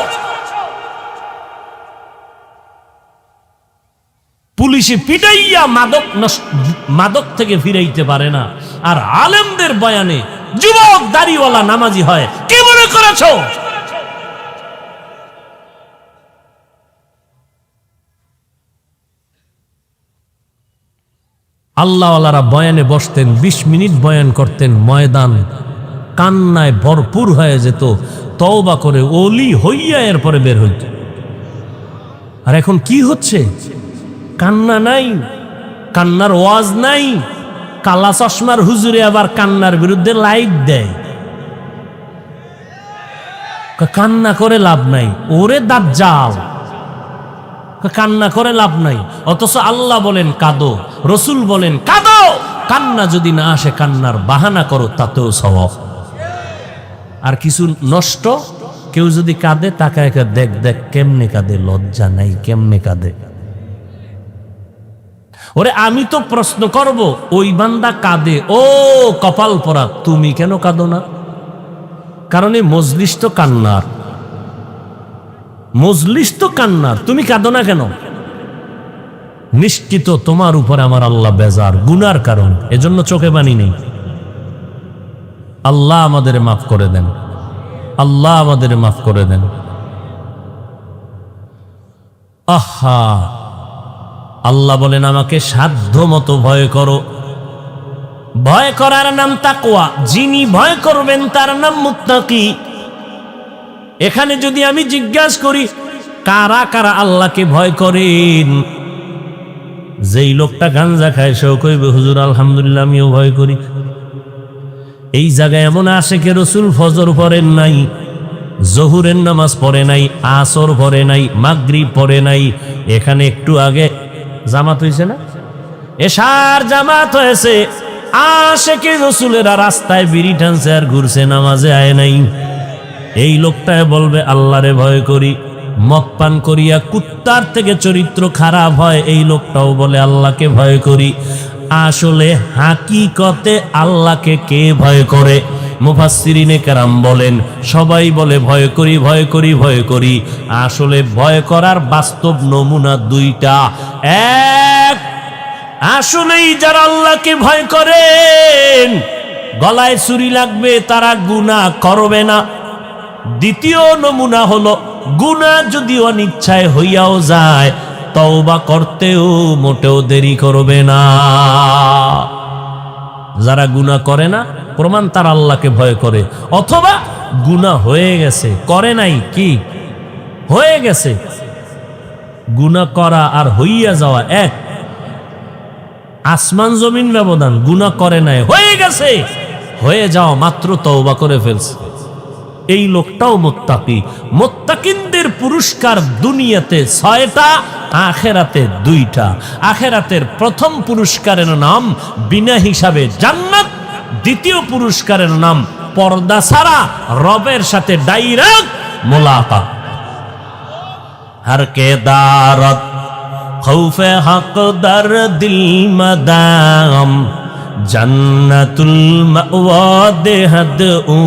পুলিশে পিটাইয়া মাদক থেকে ফিরাইতে পারে না, আর আলেমদের বয়ানে যুবক দাড়িওয়ালা নামাজি হয়। কি মনে করেছো? আল্লাহওয়ালারা বয়ানে বসতেন, 20 মিনিট বয়ান করতেন, ময়দান কান্নায় ভরপুর হয়ে যেত। তওবা করে ওলি হইয়া এরপরে বের হইত। আর এখন কি হচ্ছে? কান্না নাই, কান্নার ওয়াজ নাই। কালা চশমার হুজুরে আবার কান্নার বিরুদ্ধে লাইট দেয়। কান্না করে লাভ নাই, ওরে দাজ্জাল। কান্না করে লাভ নাই, অথচ আল্লাহ বলেন কাঁদো, রসুল বলেন কাঁদো। কান্না যদি না আসে, কান্নার বাহানা করো, তাতেও সওয়াব। আর কিছু নষ্ট, কেউ যদি কাঁদে তাকায় দেখ দেখ কেমনে কাঁদে, লজ্জা নাই কেমনে কাঁদে। ওরে আমি তো প্রশ্ন করব, ওই বান্দা কাঁদে, ও কপাল পরা, তুমি কেন কাঁদো না? কারণ এই মজলিস তো কান্নার, মজলিস তো কান্নার, তুমি কাঁদো না কেন? নিশ্চিত তোমার উপরে আমার আল্লাহ বেজার, গুনার কারণ, এজন্য চোখে পানি নেই। আল্লাহ আমাদের মাফ করে দেন। আল্লাহ আমাদের মাফ করে দেন। আহা, আল্লাহ বলেন আমাকে সাধ্য মতো ভয় করো। ভয় করার নাম তাকওয়া, যিনি ভয় করবেন তার নাম মুত্তাকি। এখানে যদি আমি জিজ্ঞাসা করি কারা কারা আল্লাহকে ভয় করেন, যেই লোকটা গাঞ্জা খায় সেও কইবে হুজুর আলহামদুলিল্লাহ আমিও ভয় করি। এই জায়গায় এমন আশেকে রসুল ফজর পড়েন নাই, জহুরের নামাজ পড়ে নাই, আসর পড়ে নাই, মাগরিব পড়ে নাই, এখানে একটু আগে জামাত হয়েছে না, এশার জামাত হয়েছে, আশেকে রসুলেরা রাস্তায় বিড়ি টানছে আর ঘুরছে, নামাজে আয় নাই। এই লোকটায় বলবে আল্লাহরে ভয় করি। মদ পান করিয়া কুত্তার থেকে চরিত্র খারাপ হয়, এই লোকটাও বলে আল্লাহকে ভয় করি। আসলে হাকিকতে আল্লাহকে কে ভয় করে? মুফাসসিরিনে কেরাম বলেন সবাই বলে ভয় করি ভয় করি ভয় করি। আসলে ভয় করার বাস্তব নমুনা দুইটা। এক, আসলেই যারা আল্লাহকে ভয় করেন গলায় ছুরি লাগবে তারা গুনাহ করবে না। দ্বিতীয় নমুনা হলো গুনাহ যদি অনিচ্ছায় হইয়াও যায় তওবা করতেও মোটেও দেরি করবে না। যারা গুনাহ করে না প্রমাণ তারা আল্লাহকে ভয় করে, অথবা গুনাহ হয়ে গেছে, করে নাই, কি হয়ে গেছে। গুনাহ করা আর হইয়া যাওয়া এক, আসমান জমিন ব্যবধান। গুনাহ করে নাই, হয়ে গেছে, হয়ে যাওয়া মাত্র তওবা করে ফেলছে। এই লোকটাও মুত্তাকি। মুত্তাকিনদের পুরস্কার দুনিয়াতে 6টা, আখেরাতে 2টা। আখেরাতের প্রথম পুরস্কারের নাম বিনা হিসাবে জান্নাত, দ্বিতীয় পুরস্কারের নাম পর্দা ছাড়া রবের সাথে ডাইরেক্ট মুলাকাত। হর কে দারত খৌফে হক দর দিল মদাম জন্নতুল মাওয়া দেহদ উ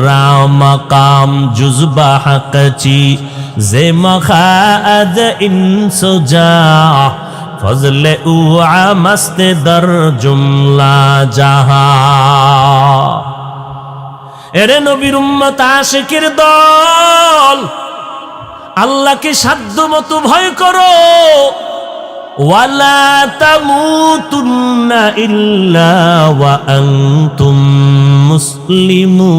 রামকাম জুজবা হকচি জে মখাদ ইনসুজা ফজলে উ আমস্ত দর জুমলা জাহা। এরে নবীর উম্মত আশিকের দল, আল্লাহকে সাধ্য মতো ভয় করো। ওয়ালা তামুতুন্না ইল্লা ওয়া আনতুম মুসলিমুন।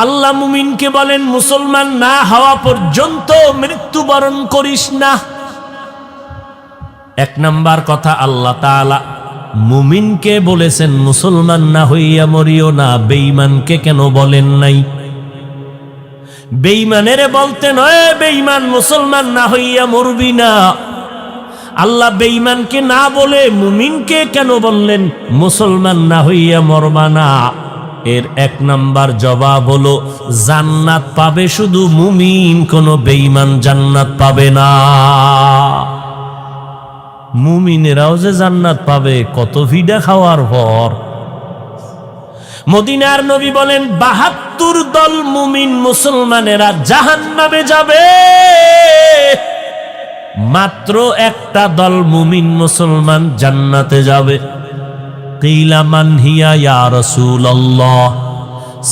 আল্লাহ মুমিনকে বলেন মুসলমান না হওয়া পর্যন্ত মৃত্যুবরণ করিস না। 1 নাম্বার কথা, আল্লাহ তাআলা মুমিনকে বলেছেন মুসলমান না হইয়া মরিও না। বেঈমানকে কেন বলেন নাই? বেঈমানের বলতে নয় বেঈমান মুসলমান না হইয়া মরবি না। আল্লাহ বেঈমানকে না বলে মুমিনকে কেন বললেন মুসলমান না হইয়া মরবা না? এর 1 নাম্বার জবাব হলো জান্নাত পাবে শুধু মুমিন, কোন বেঈমান জান্নাত পাবে না। মুমিনেরাও যে জান্নাত পাবে কত ভিডা খাওয়ার পর। মদিনার নবী বলেন 72 দল মুমিন মুসলমানেরা জাহান্নামে যাবে, মাত্র 1টা দল মুমিন মুসলমান জান্নাতে যাবে। কিলা মান হিয়া ইয়া রাসূলুল্লাহ।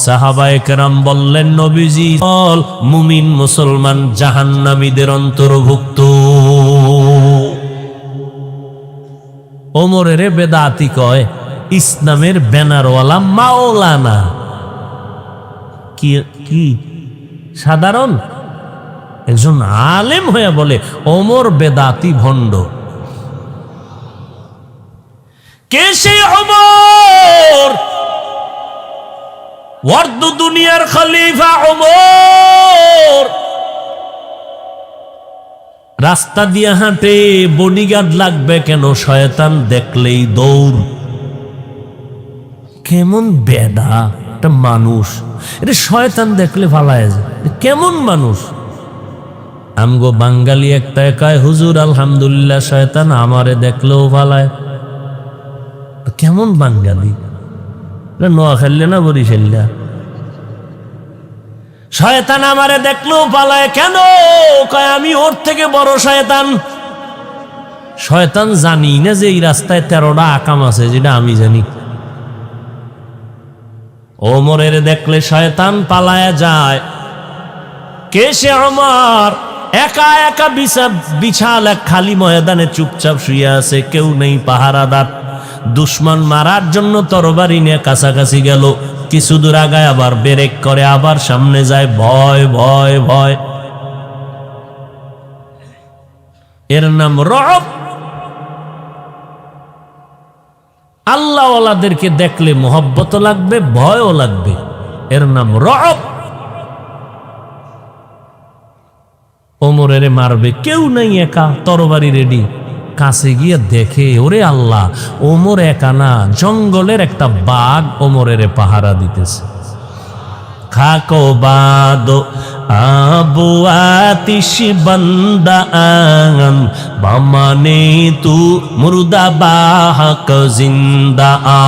সাহাবায়ে কেরাম বললেন নবীজি বল মুমিন মুসলমান জাহান্নামীদের অন্তর্ভুক্ত। ওমরের বেদাতি কয় ইসলামের ব্যানারওয়ালা মাওলানা। কি সাধারণ একজন আলেম হয়ে বলে ওমর বেদাতি ভণ্ড। কে সে ওমর? ওয়ার্দ দুনিয়ার খলিফা ওমর। রাস্তা দিয়ে হাঁটে, বডিগার্ড লাগবে কেন? শয়তান দেখলেই দৌড়। কেমন বেদা একটা মানুষ, এটা শয়তান দেখলে ফালায় যায়। কেমন মানুষ? আমগো বাঙালি একটা একাই হুজুর আলহামদুলিল্লাহ শয়তান আমারে দেখলেও ফালায়। কেমন বাঙালি? নোয়া খেললে না বরিশাল্লা? শয়তান আমারে দেখলেও পালায় কেন? কয় আমি ওর থেকে বড় শয়তান। শয়তান জানি না যে এই রাস্তায় 13টা আকাম আছে, যেটা আমি জানি। ওমরের দেখলে শয়তান পালায়া যায়। কে সে? ওমর। একা একা বিশাল এক খালি ময়দানে চুপচাপ শুয়ে আছে, কেউ নেই পাহারাদার। দুশ্মন মারার জন্য তরবারি নিয়ে কাছাকাছি গেল, কিছু দূর আগায় আবার ব্রেক করে, আবার সামনে যায়। ভয় ভয় ভয়, এর নাম রব। আল্লাহওয়ালাদেরকে দেখলে মোহব্বত লাগবে, ভয়ও লাগবে, এর নাম রব। ওমরের মারবে, কেউ নাই, একা, তরবারি রেডি। কাছে গিয়ে দেখে, ওরে আল্লাহ, ওমর একা না, জঙ্গলের একটা বাঘ ওমরের পাহারা দিতেছে। খাকো বাদো আবু আতিশ বান্দা আন বামানে তু মুর্দা বাহক জিন্দা আ।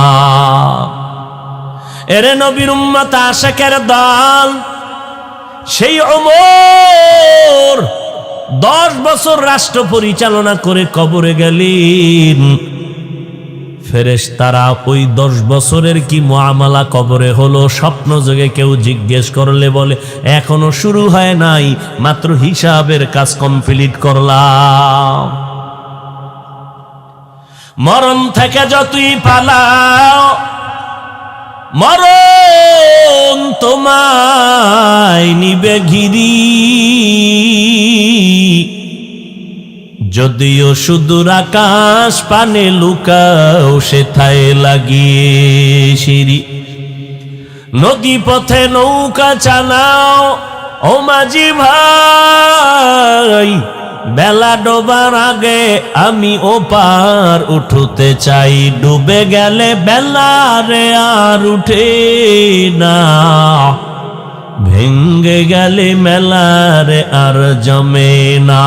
এরে নবীর উম্মত আশিকের দল, সেই ওমর 10 বছর রাষ্ট্র পরিচালনা করে কবরে গেলেন। ফেরেশতারা ওই 10 বছরের কি মুআমালা কবরে হলো, স্বপ্ন যোগে কেউ জিজ্ঞেস করলে বলে এখনো শুরু হয় নাই, মাত্র হিসাবের কাজ কমপ্লিট করলাম। মরণ থেকে যতই পালাও, মরণ তোমায় নিবে ঘিরি। যদিও সুদূর আকাশ পানে লুকাও, সেথায় লাগিয়ে সিঁড়ি। নদী পথে নৌকা চালাও ও মাঝি ভাই, বেলা ডোবার আগে আমি ওপার উঠতে চাই। ডুবে গেলে বেলা রে আর উঠে না, ভেঙ্গে গেলে মেলারে আর জমে না।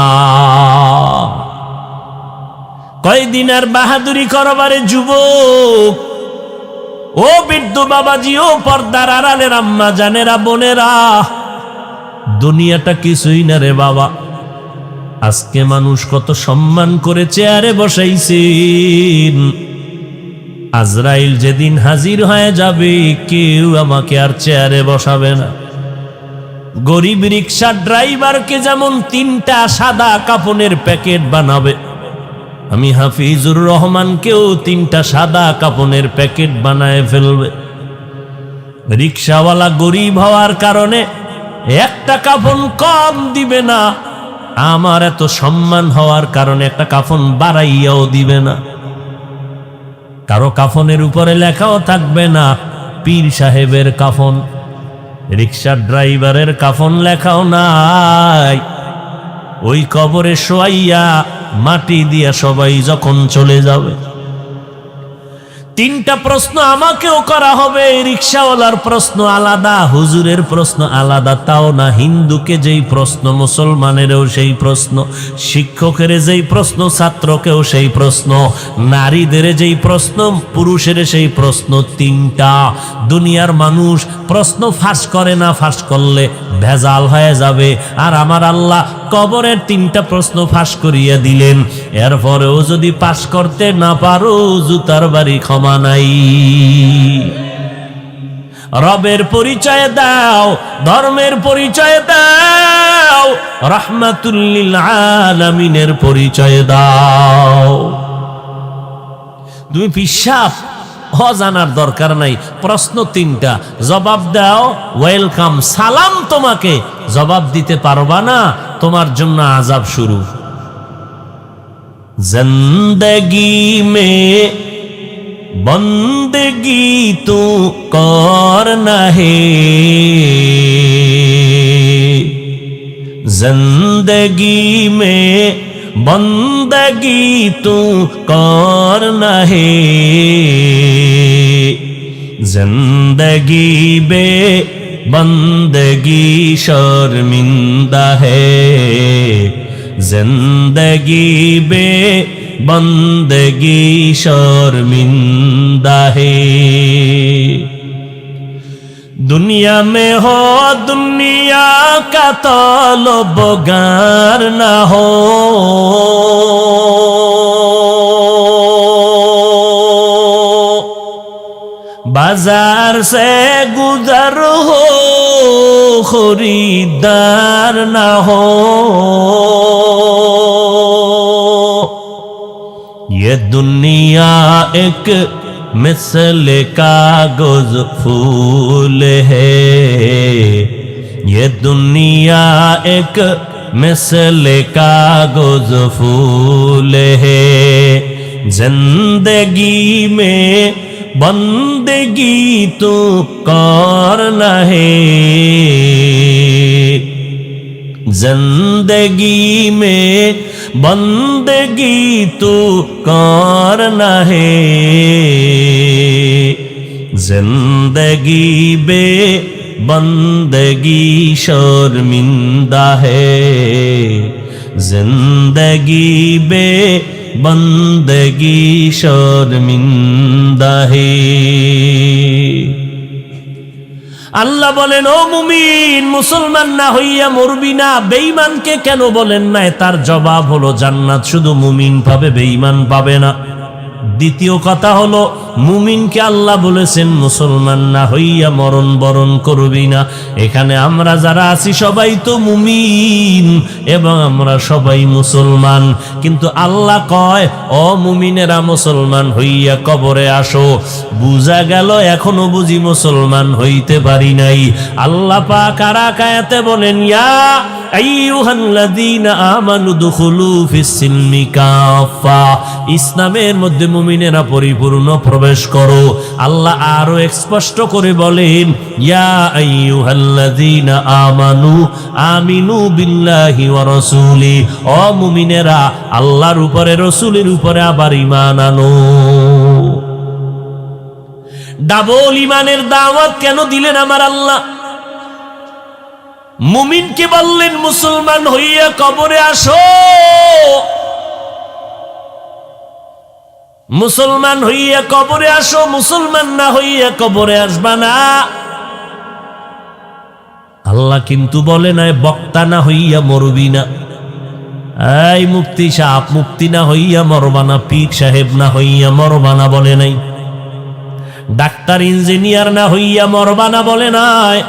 কয়দিন আর বাহাদুরি করবারে যুবক, ও বৃদ্ধ বাবাজি, ও পর্দার আড়ালের আম্মা জানেরা, বোনেরা, দুনিয়াটা কিছুই না রে বাবা। আজকে মানুষ কত সম্মান করে চেয়ারে বসাইছেন, আজরাইল যেদিন হাজির হয়ে যাবে কেউ আমাকে আর চেয়ারে বসাবে না। গরিব রিক্সা ড্রাইভারকে যেমন 3টা সাদা কাফনের প্যাকেট বানাবে, আমি হাফিজুর রহমানকেও 3টা সাদা কাফনের প্যাকেট বানায় ফেলবে। রিক্সাওয়ালা গরিব হওয়ার কারণে একটা কাফন কম দিবে না, আমার এত সম্মান হওয়ার কারণে একটা কাফন বাড়াইয়াও দিবে না। কারো কাফনের উপরে লেখাও থাকবে না পীর সাহেবের কাফন, রিক্সা ড্রাইভারের কাফন লেখাও নাই। ওই কবরে শোয়াইয়া মাটি দিয়া সবাই যখন চলে যাবে, 3টা প্রশ্ন আমাকেও করা হবে। রিক্সাওয়ালার প্রশ্ন আলাদা, হুজুরের প্রশ্ন আলাদা। তাও না, হিন্দুকে যেই প্রশ্ন মুসলমানেরও সেই প্রশ্ন, শিক্ষকের যেই প্রশ্ন ছাত্রকেও সেই প্রশ্ন, নারীদের যেই প্রশ্ন পুরুষের সেই প্রশ্ন। 3টা। দুনিয়ার মানুষ প্রশ্ন ফাঁস করে না, ফাঁস করলে ভেজাল হয়ে যাবে। আর আমার আল্লাহ কবরের 3টা প্রশ্ন ফাঁস করিয়া দিলেন। এরপরেও যদি পাস করতে না পারো, জুতার বাড়ি ক্ষমা নাই। রবের পরিচয় দাও, ধর্মের পরিচয় দাও, রাহমাতুল লিল আলামিনের পরিচয় দাও। তুমি পিশাব জানার দরকার নাই, প্রশ্ন 3টা, জবাব দাও, ওয়েলকাম, সালাম। তোমাকে জবাব দিতে পারবা না, তোমার জন্য আযাব শুরু। জিন্দেগি মে বন্দেগি তু করনা হে, जिंदगी में बंदगी तू करना है, जिंदगी बे बंदगी शर्मिंदा है, जिंदगी बे बंदगी शर्मिंदा है। दुनिया में हो दुनिया का तलबगार ना हो, बाजार से गुजर हो खरीदार ना हो। ये दुनिया एक मिसल कागज फूल है, ये दुनिया एक मिसल कागज फूल है। जिंदगी में बंदगी तो करना है, जिंदगी में बंदगी तो करना है। जिंदगी बे बंदगी शर्मिंदा है, जिंदगी बे बंदगी शर्मिंदा है। আল্লাহ বলেন, ও মুমিন, মুসলমান না হইয়া মরবি না। বেঈমানকে কেন বলেন না? তার জবাব হলো জান্নাত শুধু মুমিন পাবে, বেঈমান পাবে না। দ্বিতীয় কথা হলো, মুমিনকে আল্লাহ বলেছেন মুসলমান না হইয়া মরণ বরণ করবি না। এখানে আমরা যারা আছি সবাই তো মুমিন এবং আমরা সবাই মুসলমান, কিন্তু আল্লাহ কয় ও মুমিনেরা মুসলমান হইয়া কবরে আসো। বুঝা গেল এখনো বুঝি মুসলমান হইতে পারি নাই। আল্লাহ পাক আর আয়াতে বলেন, ইয়া আইয়ুহাল্লাযীনা আমানু দুখুলু ফিস-সিলমি কাফা, ইসলামের মধ্যে মুমিনেরা পরিপূর্ণ প্রবেশ করো। আল্লাহ আরো স্পষ্ট করে বলেন, ইয়া আইয়ুহাল্লাযীনা আমানু আমিনু বিল্লাহি ওয়া রাসূলি, ও মুমিনেরা আল্লাহর উপরে রাসূলের উপরে আবার ঈমান আনো। ডাবল ঈমানের দাওয়াত কেন দিলেন আমার আল্লাহ? মুমিনকে বললেন মুসলমান হইয়া কবরে আসো, মুসলমান হইয়া কবরে আসো, মুসলমান না হইয়া কবরে আসবা না। আল্লাহ কিন্তু বলে নাই বক্তা না হইয়া মরবি না। এই মুফতি সাহেব, মুফতি না হইয়া মরবা না, পীর সাহেব না হইয়া মরবা না বলে নাই। ডাক্তার ইঞ্জিনিয়ার না হইয়া মরবা না বলে নাই।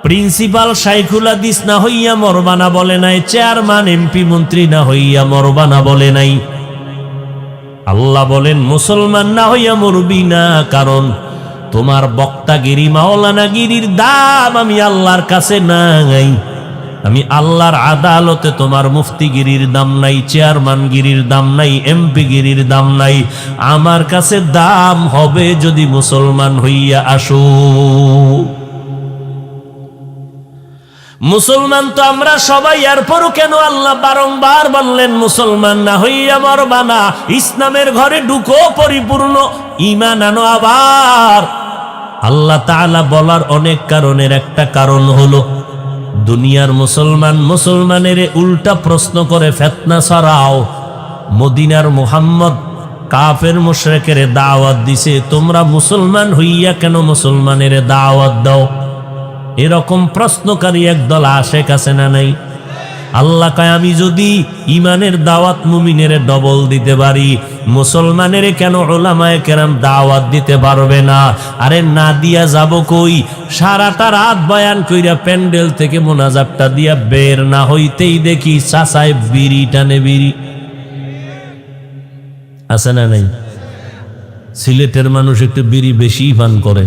প্রিন্সিপাল শাইখুল হাদিস না হইয়া মরবা না বলে নাই। চেয়ারম্যান এমপি মন্ত্রী না হইয়া মরবা না বলে নাই। আল্লাহ বলেন মুসলমান না হইয়া মরবি না, কারণ তোমার বক্তাগিরি মাওলানাগিরির দাম আমি আল্লাহর কাছে নাই। আমি আল্লাহর আদালতে তোমার মুফতিগিরির দাম নাই, চেয়ারম্যানগিরির দাম নাই, এমপিগিরির দাম নাই। আমার কাছে দাম হবে যদি মুসলমান হইয়া আসো। মুসলমান তো আমরা সবাই, এরপরও কেন আল্লাহ বারংবার বললেন মুসলমান না হইয়া মরবা না? ইসলামের ঘরে ঢুকো, পরিপূর্ণ ঈমান আনো। আবার আল্লাহ তাআলা বলার অনেক কারণের একটা কারণ হলো, দুনিয়ার মুসলমান মুসলমানের উল্টা প্রশ্ন করে ফিতনা ছড়াও। মদিনার মুহাম্মদ কাফের মুশরিকের দাওয়াত দিছে, তোমরা মুসলমান হইয়া কেন মুসলমানের দাওয়াত দাও? এরকম প্রশ্নকারী একদল আশেক আছে না নাই? আল্লাহ কয় আমি যদি ইমানের দাওয়াত মুমিনের ডবল দিতে পারি, মুসলমানের কেন উলামায়ে কেরাম দাওয়াত দিতে পারবে না? আরে না দিয়া যাব কই? সারাটা রাত বয়ান কইরা প্যান্ডেল থেকে মোনাজাতটা দিয়া বের না হইতেই দেখি চাচায় বিড়ি টানে। বিড়ি আছে না নাই? সিলেটের মানুষ একটু বিড়ি বেশি পান করে।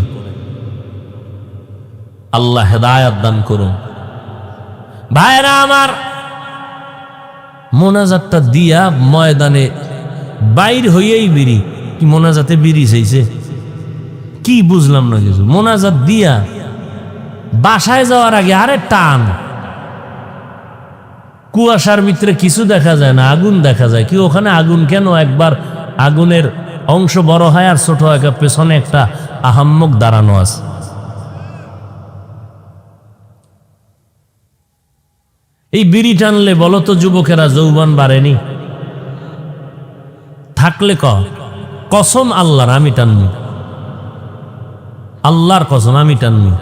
আল্লাহ হেদায়াত দান করুন। ভাইরা আমার, মোনাজাতটা দিয়া ময়দানে বাইর হইয়াই বিড়ি। কি মোনাজাতে বিড়ি চাইছে? কি বুঝলাম না কিছু। মোনাজাত দিয়া বাসায় যাওয়ার আগে আরে টান, কুয়াশার ভিতরে কিছু দেখা যায় না, আগুন দেখা যায়। কি ওখানে আগুন কেন? একবার আগুনের অংশ বড় হয় আর ছোট হয়, পেছনে একটা আহাম্মক দাঁড়ানো আছে। এই বিড়ি টানলে বলো তো যুবকেরা যৌবন বাড়েনি? থাকলে কসম আল্লাহর আমি টানবো। আল্লাহর কসম আমি টাননি।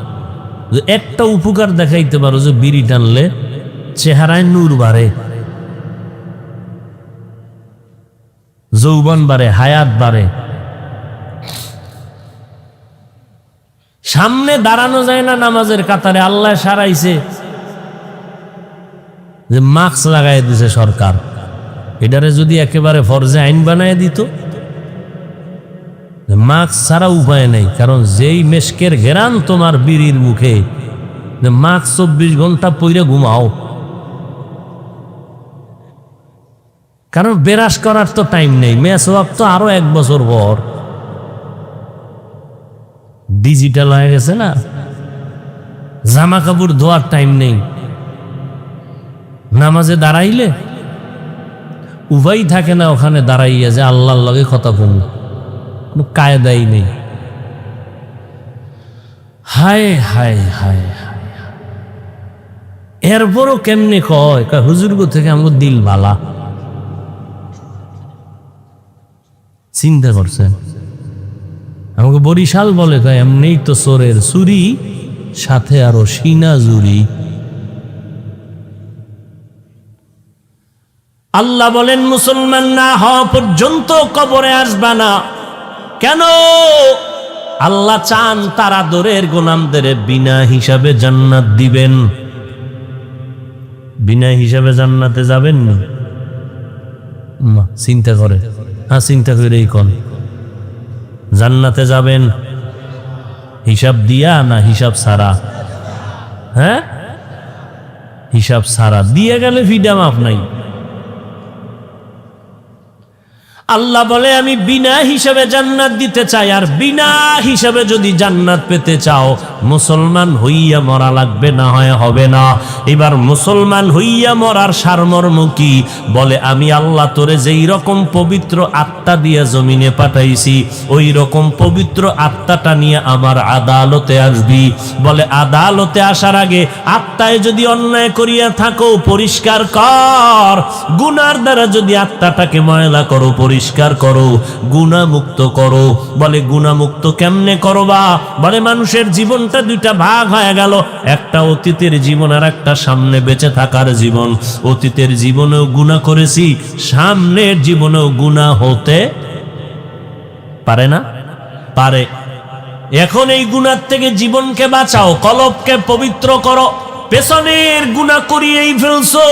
একটা উপকার দেখাইতে পারো যে বিড়ি টানলে চেহারায় নূর বাড়ে, যৌবন বাড়ে, হায়াত বাড়ে। সামনে দাঁড়ানো যায় না নামাজের কাতারে, আল্লাহ সারাইছে যে মাস্ক লাগাই দিছে সরকার, এটারে যদি একেবারে ফরজে আইন বানায় দিত, মাস্ক ছাড়া উপায় নেই। কারণ যেই মেশকের ঘেরান তোমার বিড়ির মুখে, মাস্ক 24 ঘন্টা পইরে ঘুমাও, কারণ বেরাস করার তো টাইম নেই। মেসওয়াক তো আরো 1 বছর পর, ডিজিটাল হয়ে গেছে না, জামা কাপড় ধোয়ার টাইম নেই। নামাজে দাঁড়াইলে উভয় থাকে না, ওখানে দাঁড়াইয়া যে আল্লাহর লগে কথা বলল, কোনো কায়দাই নেই। হায় হায় হায় হায়, এরপরও কেমনে কয় হুজুর থেকে আমার দিল ভালা। চিন্তা করছেন? আমাকে বরিশাল বলে কয় এমনি তো চোরের চুরি, সাথে আরো সিনা জুরি। আল্লাহ বলেন মুসলমান না হওয়া পর্যন্ত কবরে আসবা না। কেন? আল্লাহ চান তার আদরের গোলামদের বিনা হিসাবে জান্নাত দিবেন। বিনা হিসাবে জান্নাতে যাবেন না? চিন্তা করে, হ্যাঁ চিন্তা করে এই কোন জান্নাতে যাবেন হিসাব দিয়া না হিসাব ছাড়া? হ্যাঁ, হিসাব ছাড়া। দিয়ে গেলে ফিডা মাফ নাই। আল্লাহ বলে আমি বিনা হিসাবে জান্নাত দিতে চাই। আর বিনা হিসাবে যদি জান্নাত পেতে চাও, মুসলমান হইয়া মরা লাগবে, না হয় হবে না। এবার মুসলমান হইয়া মরার সারমর্ম কি? বলে আমি আল্লাহ তোরে যেই রকম পবিত্র আত্মা দিয়ে জমিনে পাঠাইছি, ওই রকম পবিত্র আত্মাটা নিয়ে আমার আদালতে আসবি। বলে আদালতে আসার আগে আত্মায় যদি অন্যায় করিয়া থাকো পরিষ্কার কর, গুনার দ্বারা যদি আত্মাটাকে ময়লা করো পরিষ্কার করো, গুনাহমুক্ত করো। বলে গুনাহমুক্ত কেমনে করবা? বলে মানুষের জীবনটা দুইটা ভাগ হয়ে গেল, একটা অতীতের জীবন আর একটা সামনে বেঁচে থাকার জীবন। অতীতের জীবনেও গুনাহ করেছি, সামনের জীবনেও গুনাহ হতে পারে না? পারে। এখন এই গুনাহ থেকে জীবনকে বাঁচাও, কলবকে পবিত্র করো। পেছনের গুনাহ করিয়েই ফেলছো,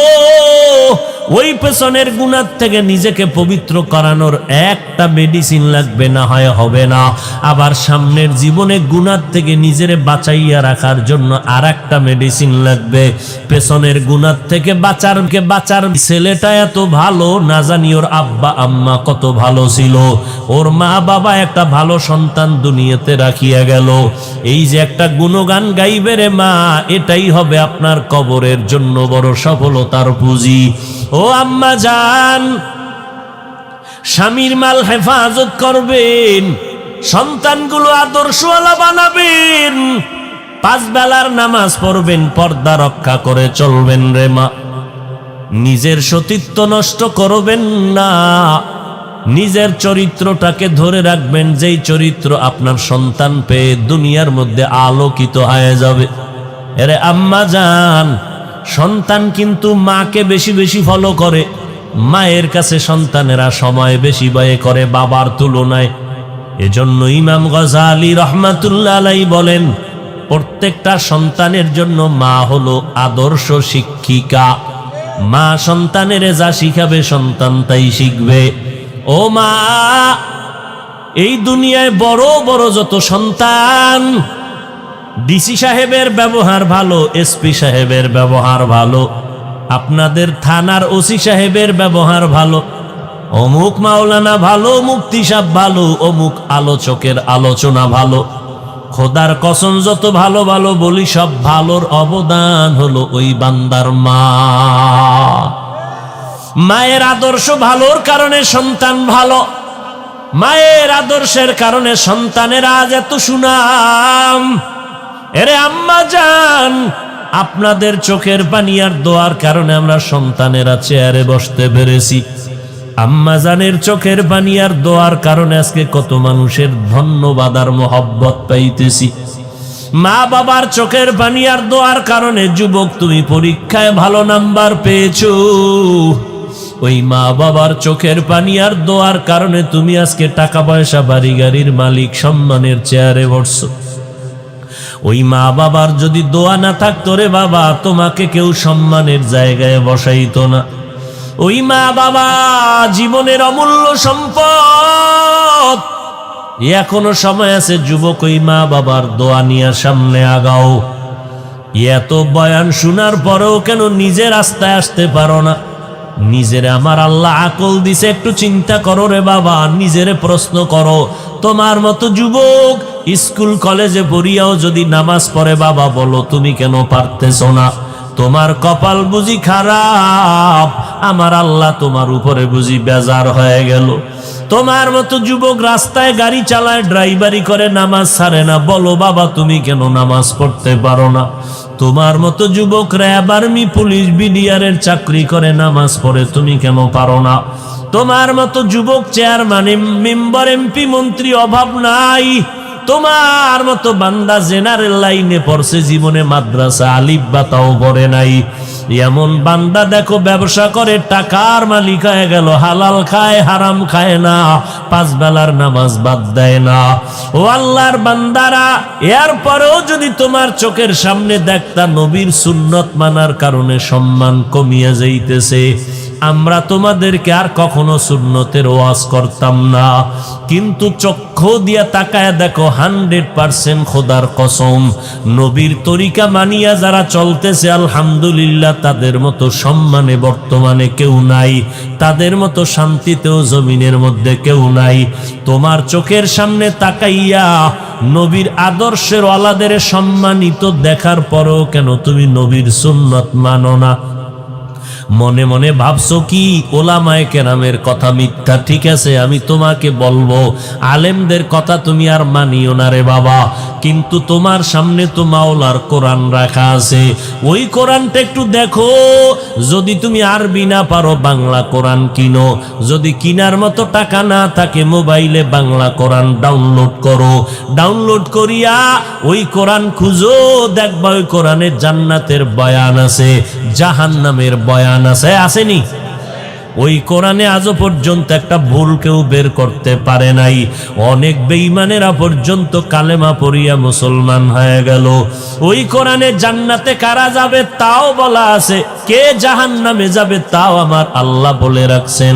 ওই পেছনের গুনাহ থেকে নিজেকে পবিত্র করানোর একটা মেডিসিন লাগবে, না হয় হবে না। আবার সামনের জীবনে গুনাহ থেকে নিজেরে বাঁচাইয়া রাখার জন্য আর একটা মেডিসিন লাগবে। পেছনের গুনাহ থেকে বাঁচার ছেলেটা এত ভালো, না জানি ওর আব্বা আম্মা কত ভালো ছিল, ওর মা বাবা একটা ভালো সন্তান দুনিয়াতে রাখিয়া গেল। এই যে একটা গুণগান গাইবে রে মা, এটাই হবে আপনার কবরের জন্য বড় সফলতার পুঁজি। ও আম্মা জান, স্বামীর মাল হেফাজত করবেন, সন্তানগুলো আদর্শওয়ালা বানাবেন, 5 বেলার নামাজ পড়বেন, পর্দা রক্ষা করে চলবেন রে মা। নিজের সতীত্ব নষ্ট করবেন না, নিজের চরিত্রটাকে ধরে রাখবেন, যেই চরিত্র আপনার সন্তান পেয়ে দুনিয়ার মধ্যে আলোকিত হয়ে যাবে। এরে আম্মা জান, সন্তান কিন্তু মাকে বেশি বেশি ফলো করে, মায়ের কাছে সন্তানেরা সময় বেশি ব্যয় করে বাবার তুলনায়। এজন্য ইমাম গজালি রহমাতুল্লাহ আলাইহি বলেন, প্রত্যেকটা সন্তানের জন্য মা হলো আদর্শ শিক্ষিকা। মা সন্তানের যা শিখাবে সন্তান তাই শিখবে। ও মা, এই দুনিয়ায় বড় বড় যত সন্তান, ডিসি সাহেবের ব্যবহার ভালো, এসপি সাহেবের ব্যবহার ভালো, আপনাদের থানার ওসি সাহেবের ব্যবহার ভালো, অমুক মাওলানা ভালো, মুফতি সাহেব ভালো, অমুক আলোচকের আলোচনা ভালো। খোদার কসম যত ভালো ভালো বলি, সব ভালোর অবদান হলো ওই বান্দার মা। মায়ের আদর্শ ভালোর কারণে সন্তান ভালো, মায়ের আদর্শের কারণে সন্তানের আজ এত সুনাম। এরে আম্মা জান, আপনাদের চোখের পানি আর দোয়ার কারণে আমরা সন্তানেরা চেয়ারে বসতে পেরেছি। আম্মা জানের চোখের পানি আর দোয়ার কারণে আজকে কত মানুষের ধন্যবাদ আর মোহব্বত পাইতেছি। মা বাবার চোখের পানি আর দোয়ার কারণে যুবক তুমি পরীক্ষায় ভালো নাম্বার পেয়েছো। ওই মা বাবার চোখের পানি আর দোয়ার কারণে তুমি আজকে টাকা পয়সা বাড়ি গাড়ির মালিক, সম্মানের চেয়ারে বসছো। ওই মা বাবার যদি দোয়া না থাকতো রে বাবা, তোমাকে কেউ সম্মানের জায়গায় বসাইতো না। ওই মা বাবা জীবনের অমূল্য সম্পদ। এখনো সময় আছে যুবক, ওই মা বাবার দোয়া নিয়ে সামনে আগাও। এত বয়ান শোনার পরেও কেন নিজের রাস্তায় আসতে পারো না? নিজের আমার আল্লাহ আকল দিছে, একটু চিন্তা করো রে বাবা, নিজেরে প্রশ্ন করো। তোমার মতো যুবক স্কুল কলেজে পড়িয়াও যদি নামাজ পড়ে বাবা, বলো তুমি কেন পারতেছো না? তোমার কপাল বুঝি খারাপ, আমার আল্লাহ তোমার উপরে বুঝি বেজার হয়ে গেল। তোমার মতো যুবক রাস্তায় গাড়ি চালায়, ড্রাইভারি করে, নামাজ ছাড়ে না, বলো বাবা তুমি কেন নামাজ পড়তে পারো না? তোমার মতো যুবক র্যাব, আর্মি, পুলিশ, বিডিআরের চাকরি করে, নামাজ পড়ে, তুমি কেন পারো না? তোমার মতো যুবক চেয়ারম্যান, মেম্বার, এমপি, মন্ত্রী, অভাব নাই। তোমার মতো বান্দা জেনারেল লাইনে পড়ছে, জীবনে মাদ্রাসা আলিফ বা তাও পড়ে নাই। এমন বান্দা দেখো ব্যবসা করে, টাকার মালিক হয়ে গেল, হালাল খায় হারাম খায় না, 5 বেলার নামাজ বাদ দেয় না। ও আল্লাহর বান্দারা, এরপরেও যদি তোমার চোখের সামনে দেখতা নবীর সুন্নত মানার কারণে সম্মান কমিয়ে যাইতেছে, আমরা তোমাদেরকে আর কখনো সুন্নতের ওয়াজ করতাম না। কিন্তু চক্ষু দিয়া তাকায় দেখো, 100% খোদার কসম, নবীর তরিকা মানিয়া যারা চলতেছে আলহামদুলিল্লাহ, তাদের মতো সম্মানে বর্তমানে কেউ নাই, তাদের মতো শান্তিতেও জমিনের মধ্যে কেউ নাই। তোমার চোখের সামনে তাকাইয়া নবীর আদর্শের ওয়ালাদের সম্মানিত দেখার পরেও কেন তুমি নবীর সুন্নত মানো না? মনে মনে ভাবছো কি ওলামায়ে কেরামের কথা মিথ্যা? ঠিক আছে, আমি তোমাকে বলবো আলেমদের কথা তুমি আর মানিও না রে বাবা, কিন্তু তোমার সামনে তো মাওলার কোরআন রাখা আছে। ওই কোরআনটা একটু দেখো। যদি তুমি আরবি না পারো, বাংলা কোরআন কিনো। যদি কিনার মতো টাকা না থাকে, মোবাইলে বাংলা কোরআন ডাউনলোড করো। ডাউনলোড করিয়া ওই কোরআন খুঁজো, দেখবা ওই কোরআনে জান্নাতের বয়ান আছে, জাহান্নামের বয়ান আছে, আসেনি? ওই কোরআনে আজও পর্যন্ত একটা ভুল কেউ বের করতে পারে নাই। অনেক বেঈমানেরা পর্যন্ত কালেমা পড়িয়া মুসলমান হয়ে গেল। ওই কোরআনে জান্নাতে কারা যাবে তাও বলা আছে, কে জাহান্নামে যাবে তাও আমার আল্লাহ বলে রাখছেন।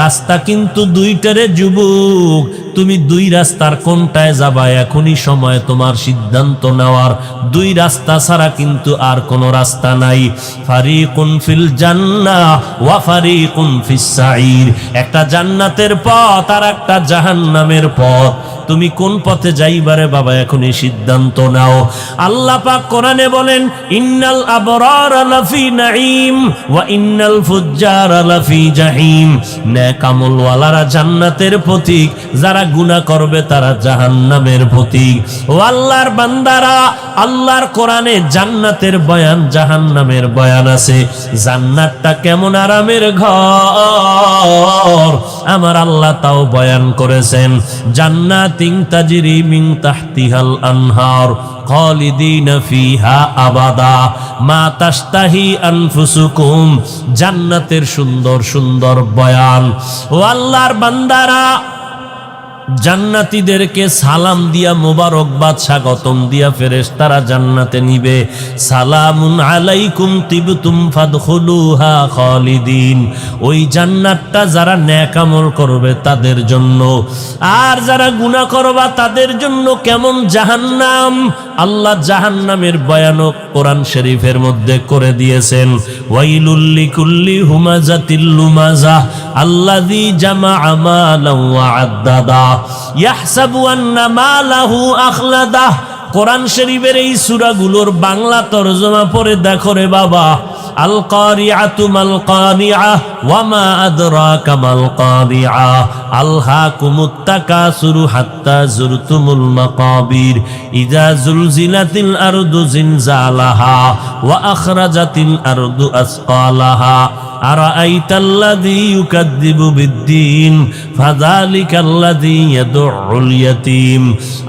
রাস্তা কিন্তু দুইটারে যুবক, তুমি দুই রাস্তার কোনটায় যাবা এখনই সময় তোমার সিদ্ধান্ত নেওয়ার। দুই রাস্তা ছাড়া কিন্তু আর কোনো রাস্তা নাই। ফারিকুন ফিল জান্নাহ ওয়া ফারিকুন ফিস সাঈর, একটা জান্নাতের পথ আর একটা জাহান্নামের পথ। তুমি কোন পথে যাইবারে বাবা এখনই সিদ্ধান্ত নাও। আল্লাহ পাক কোরআনে বলেন, ইন্নাল আবরারা লাফি নাঈম ওয়া ইন্নাল ফুজ্জারা লাফি জাহিম। নেক আমলওয়ালারা জান্নাতের পথিক, যারা গুনাহ করবে তারা জাহান্নামের পথিক। ও আল্লাহর বান্দারা, আল্লাহর কোরআনে জান্নাতের বয়ান, জাহান্নামের বয়ান আছে। জান্নাতটা কেমন আরামের ঘর আমার আল্লাহ তাও বয়ান করেছেন। জান্নাতিন তাজরি মিন তাহতিহাল আনহার খালিদিনা ফিহা আবাদা মা তাশতাহি আনফুসুকুম। জান্নাতের সুন্দর সুন্দর বয়ান। ও আল্লাহর বান্দারা, জান্নাতীদেরকে সালাম দিয়া মোবারকবাদ স্বাগতম দিয়া ফেরেশতারা জান্নাতে নিবে। সালামুন আলাইকুম তিবতুম ফাদখুলুহা খালিদিন। ওই জান্নাতটা যারা নেক আমল করবে তাদের জন্য, আর যারা গুনাহ করবা তাদের জন্য কেমন জাহান্নাম। আল্লাহ জাহান্নামের বয়ান কোরআন শরীফের মধ্যে করে দিয়েছেন। ওয়াইলুল লিকুল্লি হুমাজাতিল লুমাজা আল্লাযী জামাআ মালান ওয়া আদ্দাদা ইয়াহসাবু আন্না মালাহু আখলাদা। কোরআন শরীফের এই সূরাগুলোর বাংলা তরজমা পড়ে দেখো রে বাবা। আল কারিআতু মাল কানিআ ওয়া মা আদরাকা মাল কারিআ। আলহাকুমুত তাকাসুরু হাত্তা যুরতুমুল মাকাবির ইযা যুলজিলাতিল আরদু জিলজালাহা ওয়া আখরাজাতিল আরদু আসকালাহা আরাআইতাল্লাযী ইউকাযযিবু বিদ্দীন ফাযালিকাল্লাযী ইয়াদউল ইয়াতীম।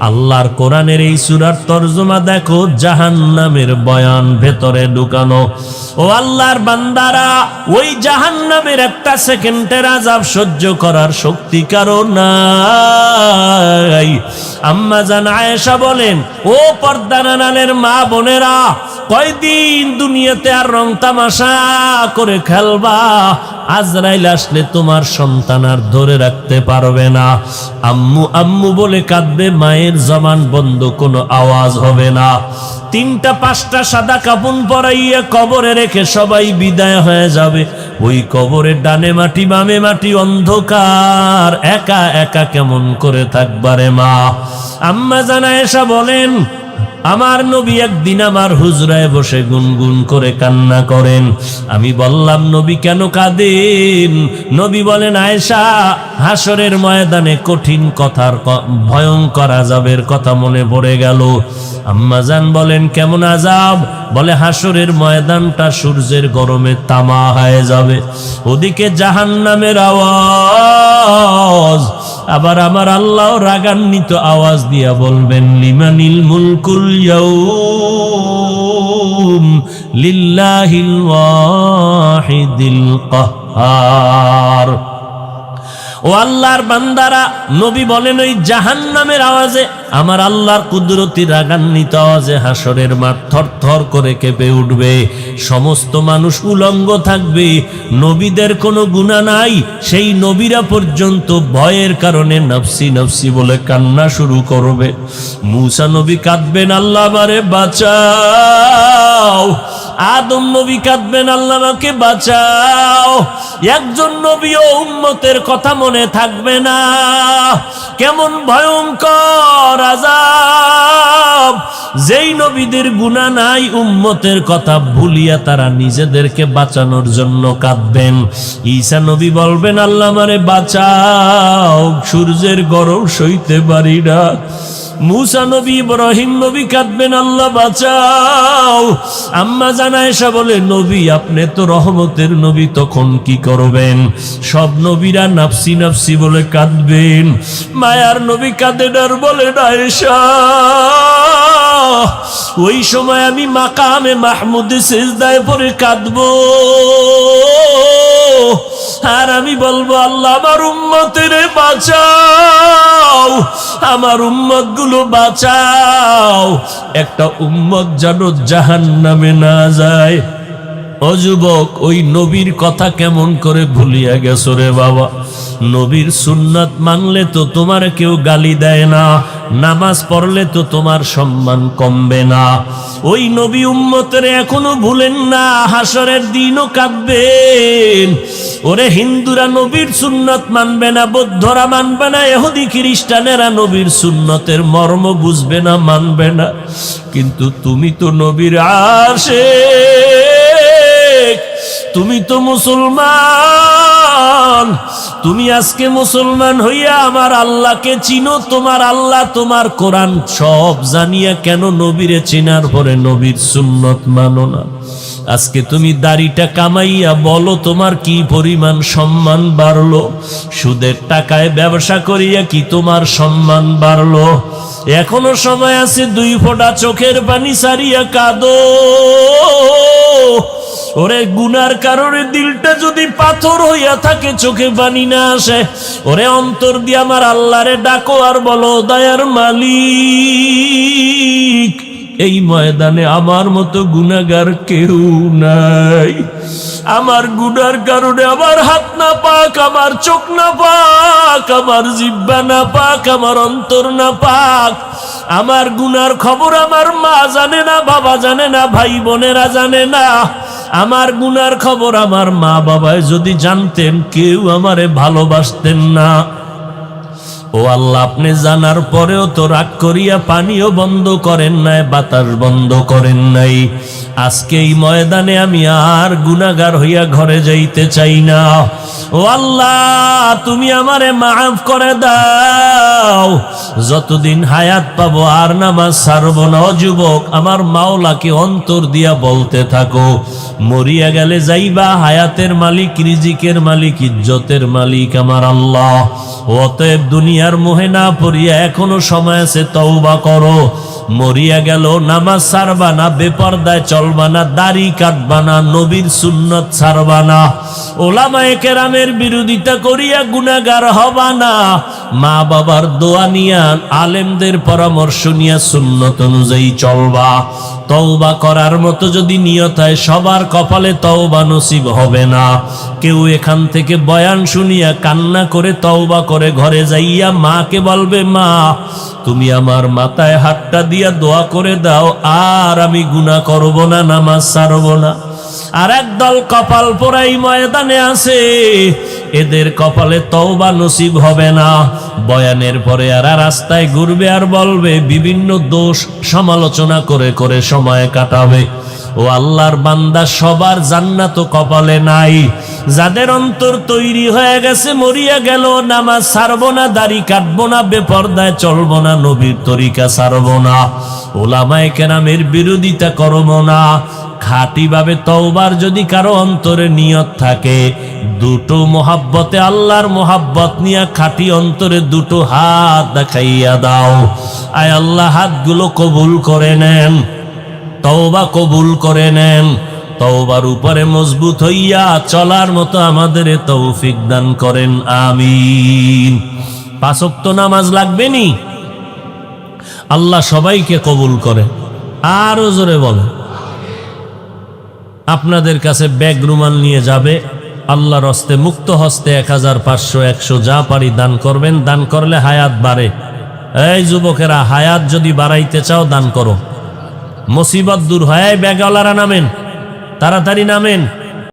আল্লাহর কোরআনের এই সূরার তরজমা দেখো, জাহান্নামের বয়ান ভেতরে ঢুকানো। ও আল্লাহর বান্দারা, ওই জাহান্নামের একটা সেকেন্ডের আযাব সহ্য করার শক্তি কারো নাই। আম্মা জান আয়েশা বলেন, ও পর্দার আড়ালের মা বোনেরা, কয়দিন দুনিয়াতে আর রং তামাশা করে খেলবা? আজরাইল আসলে তোমার সন্তান আর ধরে রাখতে পারবে না। আম্মু আম্মু বলে কাঁদবে, মায়ের জবান বন্ধ, কোনো আওয়াজ হবে না। 3টা 5টা সাদা কাফন পরাইয়া কবরে রেখে সবাই বিদায় হয়ে যাবে। ওই কবরের ডানে মাটি বামে মাটি, অন্ধকার, একা একা কেমন করে থাকবারে মা? আম্মা জান আয়েশা বলেন, আমার নবী একদিন আমার হুজরায় বসে গুনগুন করে কান্না করেন। আমি বললাম, নবী কেন কাঁদেন? নবী বলেন, আয়েশা, হাসরের ময়দানে কঠিন কথার ভয়ঙ্কর আযাবের কথা মনে পড়ে গেল। আম্মাজান বলেন, কেমন আযাব? বলে, হাসরের ময়দানটা সূর্যের গরমে তামা হয়ে যাবে, ওদিকে জাহান্নামের আওয়াজ, আবার আমার আল্লাহ রাগান্বিত আওয়াজ দিয়া বলবেন, লিমানিল মুলকুল ইয়াউম লিল্লাহিল ওয়াহিদিল কাহ্হার। ও আল্লাহর বান্দারা, নবী বলেন, ওই জাহান্নামের আওয়াজে, আমার আল্লাহর কুদরতি রাগান্বিত আওয়াজে হাসরের মাঠ থরথর করে কেঁপে উঠবে। সমস্ত মানুষ উলঙ্গ থাকবে, নবীদের কোনো গুনাহ নাই। সেই নবীরা পর্যন্ত ভয়ের কারণে নফসি নফসি বলে কান্না শুরু করবে। মূসা নবী কাঁদবেন, আল্লাহ আমারে বাঁচাও। আদম নবী কাঁদবেন, আল্লাহ আমাকে বাঁচাও। একজন নবী ও উম্মতের কথা মনে থাকবে না। কেমন ভয়ঙ্কর আযাব! যেই নবীদের গুনাহ নাই, উম্মতের কথা ভুলিয়া তারা নিজেদেরকে বাঁচানোর জন্য কাঁদবেন। ঈসা নবী বলবেন, আল্লাহ আমারে বাঁচাও, সূর্যের গরম সইতে পারি না। মূসা নবী, ইব্রাহিম নবী কাঁদবেন, আল্লাহ বাঁচাও। আম্মা জান আয়েশা বলে, নবী আপনি তো রহমতের নবী, তখন কি করবেন? সব নবীরা নাফসি নাফসি বলে কাঁদবেন। মায়ার নবী কাঁদেন আর বলেন, আয়েশা, ওই সময় আমি মাকামে মাহমুদে সিজদায় পড়ে কাঁদবো, আর আমি বলবো, আল্লাহ আমার উম্মতের বাঁচাও, আমার উম্মত গুলো বাঁচাও, একটা উম্মত যেন জাহান্নামে না যায়। ও যুবক, ওই নবীর কথা কেমন করে ভুলিয়া গেছো রে বাবা? নবীর সুন্নাত মানলে তো তোমার কেউ গালি দেয় না, নামাজ পড়লে তো তোমার সম্মান কমবে না। ওই নবী উম্মতের এখনো ভুলেন না, হাসরের দিনও কাঁদবেন। ওরে হিন্দুরা নবীর সুন্নত মানবে না, বৌদ্ধরা মানবে না, ইহুদি খ্রিস্টানেরা নবীর সুন্নতের মর্ম বুঝবে না, মানবে না, কিন্তু তুমি তো নবীর আশিক, তুমি তো মুসলমান। তুমি আজকে মুসলমান হইয়া আমার আল্লাহকে চিনো, তোমার আল্লাহ তোমার কোরআন সব জানিয়া কেন নবীরে চিনার পরে নবীর সুন্নত মানো না? আজকে তুমি দাড়িটা কামাইয়া বলো তোমার কি পরিমাণ সম্মান বাড়লো? সুদের টাকায় ব্যবসা করিয়া কি তোমার সম্মান বাড়লো? এখনো সময় আছে, 2 ফোঁটা চোখের পানি সারিয়া কাঁদো। ওরে গুনার কারণে দিলটা যদি পাথর হইয়া থাকে, চোখে পানি না আসে, ওরে অন্তর দিয়ে আমার আল্লাহরে ডাকো আর বলো, দয়ার মালিক, এই ময়দানে আমার মতো গুনাহগার কেউ নাই। আমার গুনার কারণে আমার হাত না পাক, আমার চোখ না পাক, আমার জিহ্বা না পাক, আমার অন্তর না পাক। আমার গুনার খবর আমার মা জানে না, বাবা জানে না, ভাই বোনেরা জানে না। আমার গুনার খবর আমার মা বাবায় যদি জানতেন, কেউ আমারে ভালোবাসতেন না। ও আল্লাহ, আপনি জানার পরেও তো রাগ করিয়া পানিও বন্ধ করেন নাই, বাতাস বন্ধ করেন নাই। আজকে এই ময়দানে আমি আর গুনাহগার হইয়া ঘরে যাইতে চাই না। ও আল্লাহ তুমি আমারে মাফ করে দাও, যতদিন হায়াত পাবো আর নামাজ ছাড়বো না। ও যুবক, আমার মাওলাকে অন্তর দিয়া বলতে থাকো, মরিয়া গেলে যাইবা হায়াতের মালিক, রিজিকের মালিক, ইজ্জতের মালিক আমার আল্লাহ। অতএব দুনিয়ার মোহে না পড়িয়া এখনো সময় আছে, তওবা করো। মরিয়া গেল নামাজ ছাড়বা না, বেপরদায় চলবা না, দাড়ি কাটবা না, নবীর সুন্নত ছাড়বা না, ওলামায়ে কেরামের বিরোধিতা করিয়া গুনাহগার হবা না, মা বাবার দোয়া নিয়া, আলেমদের পরামর্শ নিয়া সুন্নত অনুযায়ী চলবা। তওবা করার মতো যদি নিয়ত হয়, সবার কপালে তওবা নসিব হবে না। কেউ এখান থেকে বয়ান শুনিয়া কান্না করে তওবা করে ঘরে যাইয়া মাকে বলবে, মা তুমি আমার মাথায় হাতটা দিয়া দোয়া করে দাও, আর আমি গুনাহ করব না, নামাজ ছাড়ব না। আর একদল কপাল পোড়াই ময়দানে আছে, এদের কপালে তওবা নসিব হবে না। বয়ানের পরে আর রাস্তায় ঘুরবে আর বলবে, বিভিন্ন দোষ সমালোচনা করে করে সময় কাটাবে। ও আল্লাহর বান্দা, সবার জান্নাত কপালে নাই। যাদের অন্তর তৈরি হয়ে গেছে, মরিয়া গেল নামাজ ছাড়বো না, দাড়ি কাটবো না, বেপরদায় চলবো না, নবীর তরিকা ছাড়বো না, ওলামায়ে কেরামের বিরোধিতা করবো না। খাঁটি ভাবে তওবার যদি কারো অন্তরে নিয়ত থাকে, দুটো মোহাব্বতে, আল্লাহর মোহাব্বত নিয়ে খাঁটি অন্তরে দুটো হাত দেখাইয়া দাও। আয় আল্লাহ, হাতগুলো কবুল করে নেন, তওবা কবুল করে নেন। তওবার উপরে মজবুত হইয়া চলার মতো আমাদের তৌফিক দান করেন, আমিন। 5 ওয়াক্ত নামাজ লাগবে নি? আল্লাহ সবাইকে কবুল করে। আরো জোরে বলে। আপনাদের কাছে ব্যাগ রুমাল নিয়ে যাবে, আল্লাহর হস্তে মুক্ত হস্তে 1000, 500, 100 যা পারি দান করবেন। দান করলে হায়াত বাড়ে। এই যুবকেরা, হায়াত যদি বাড়াইতে চাও দান করো, মুসিবত দূর হয়। ব্যাগওয়ালারা নামেন, তাড়াতাড়ি নামেন।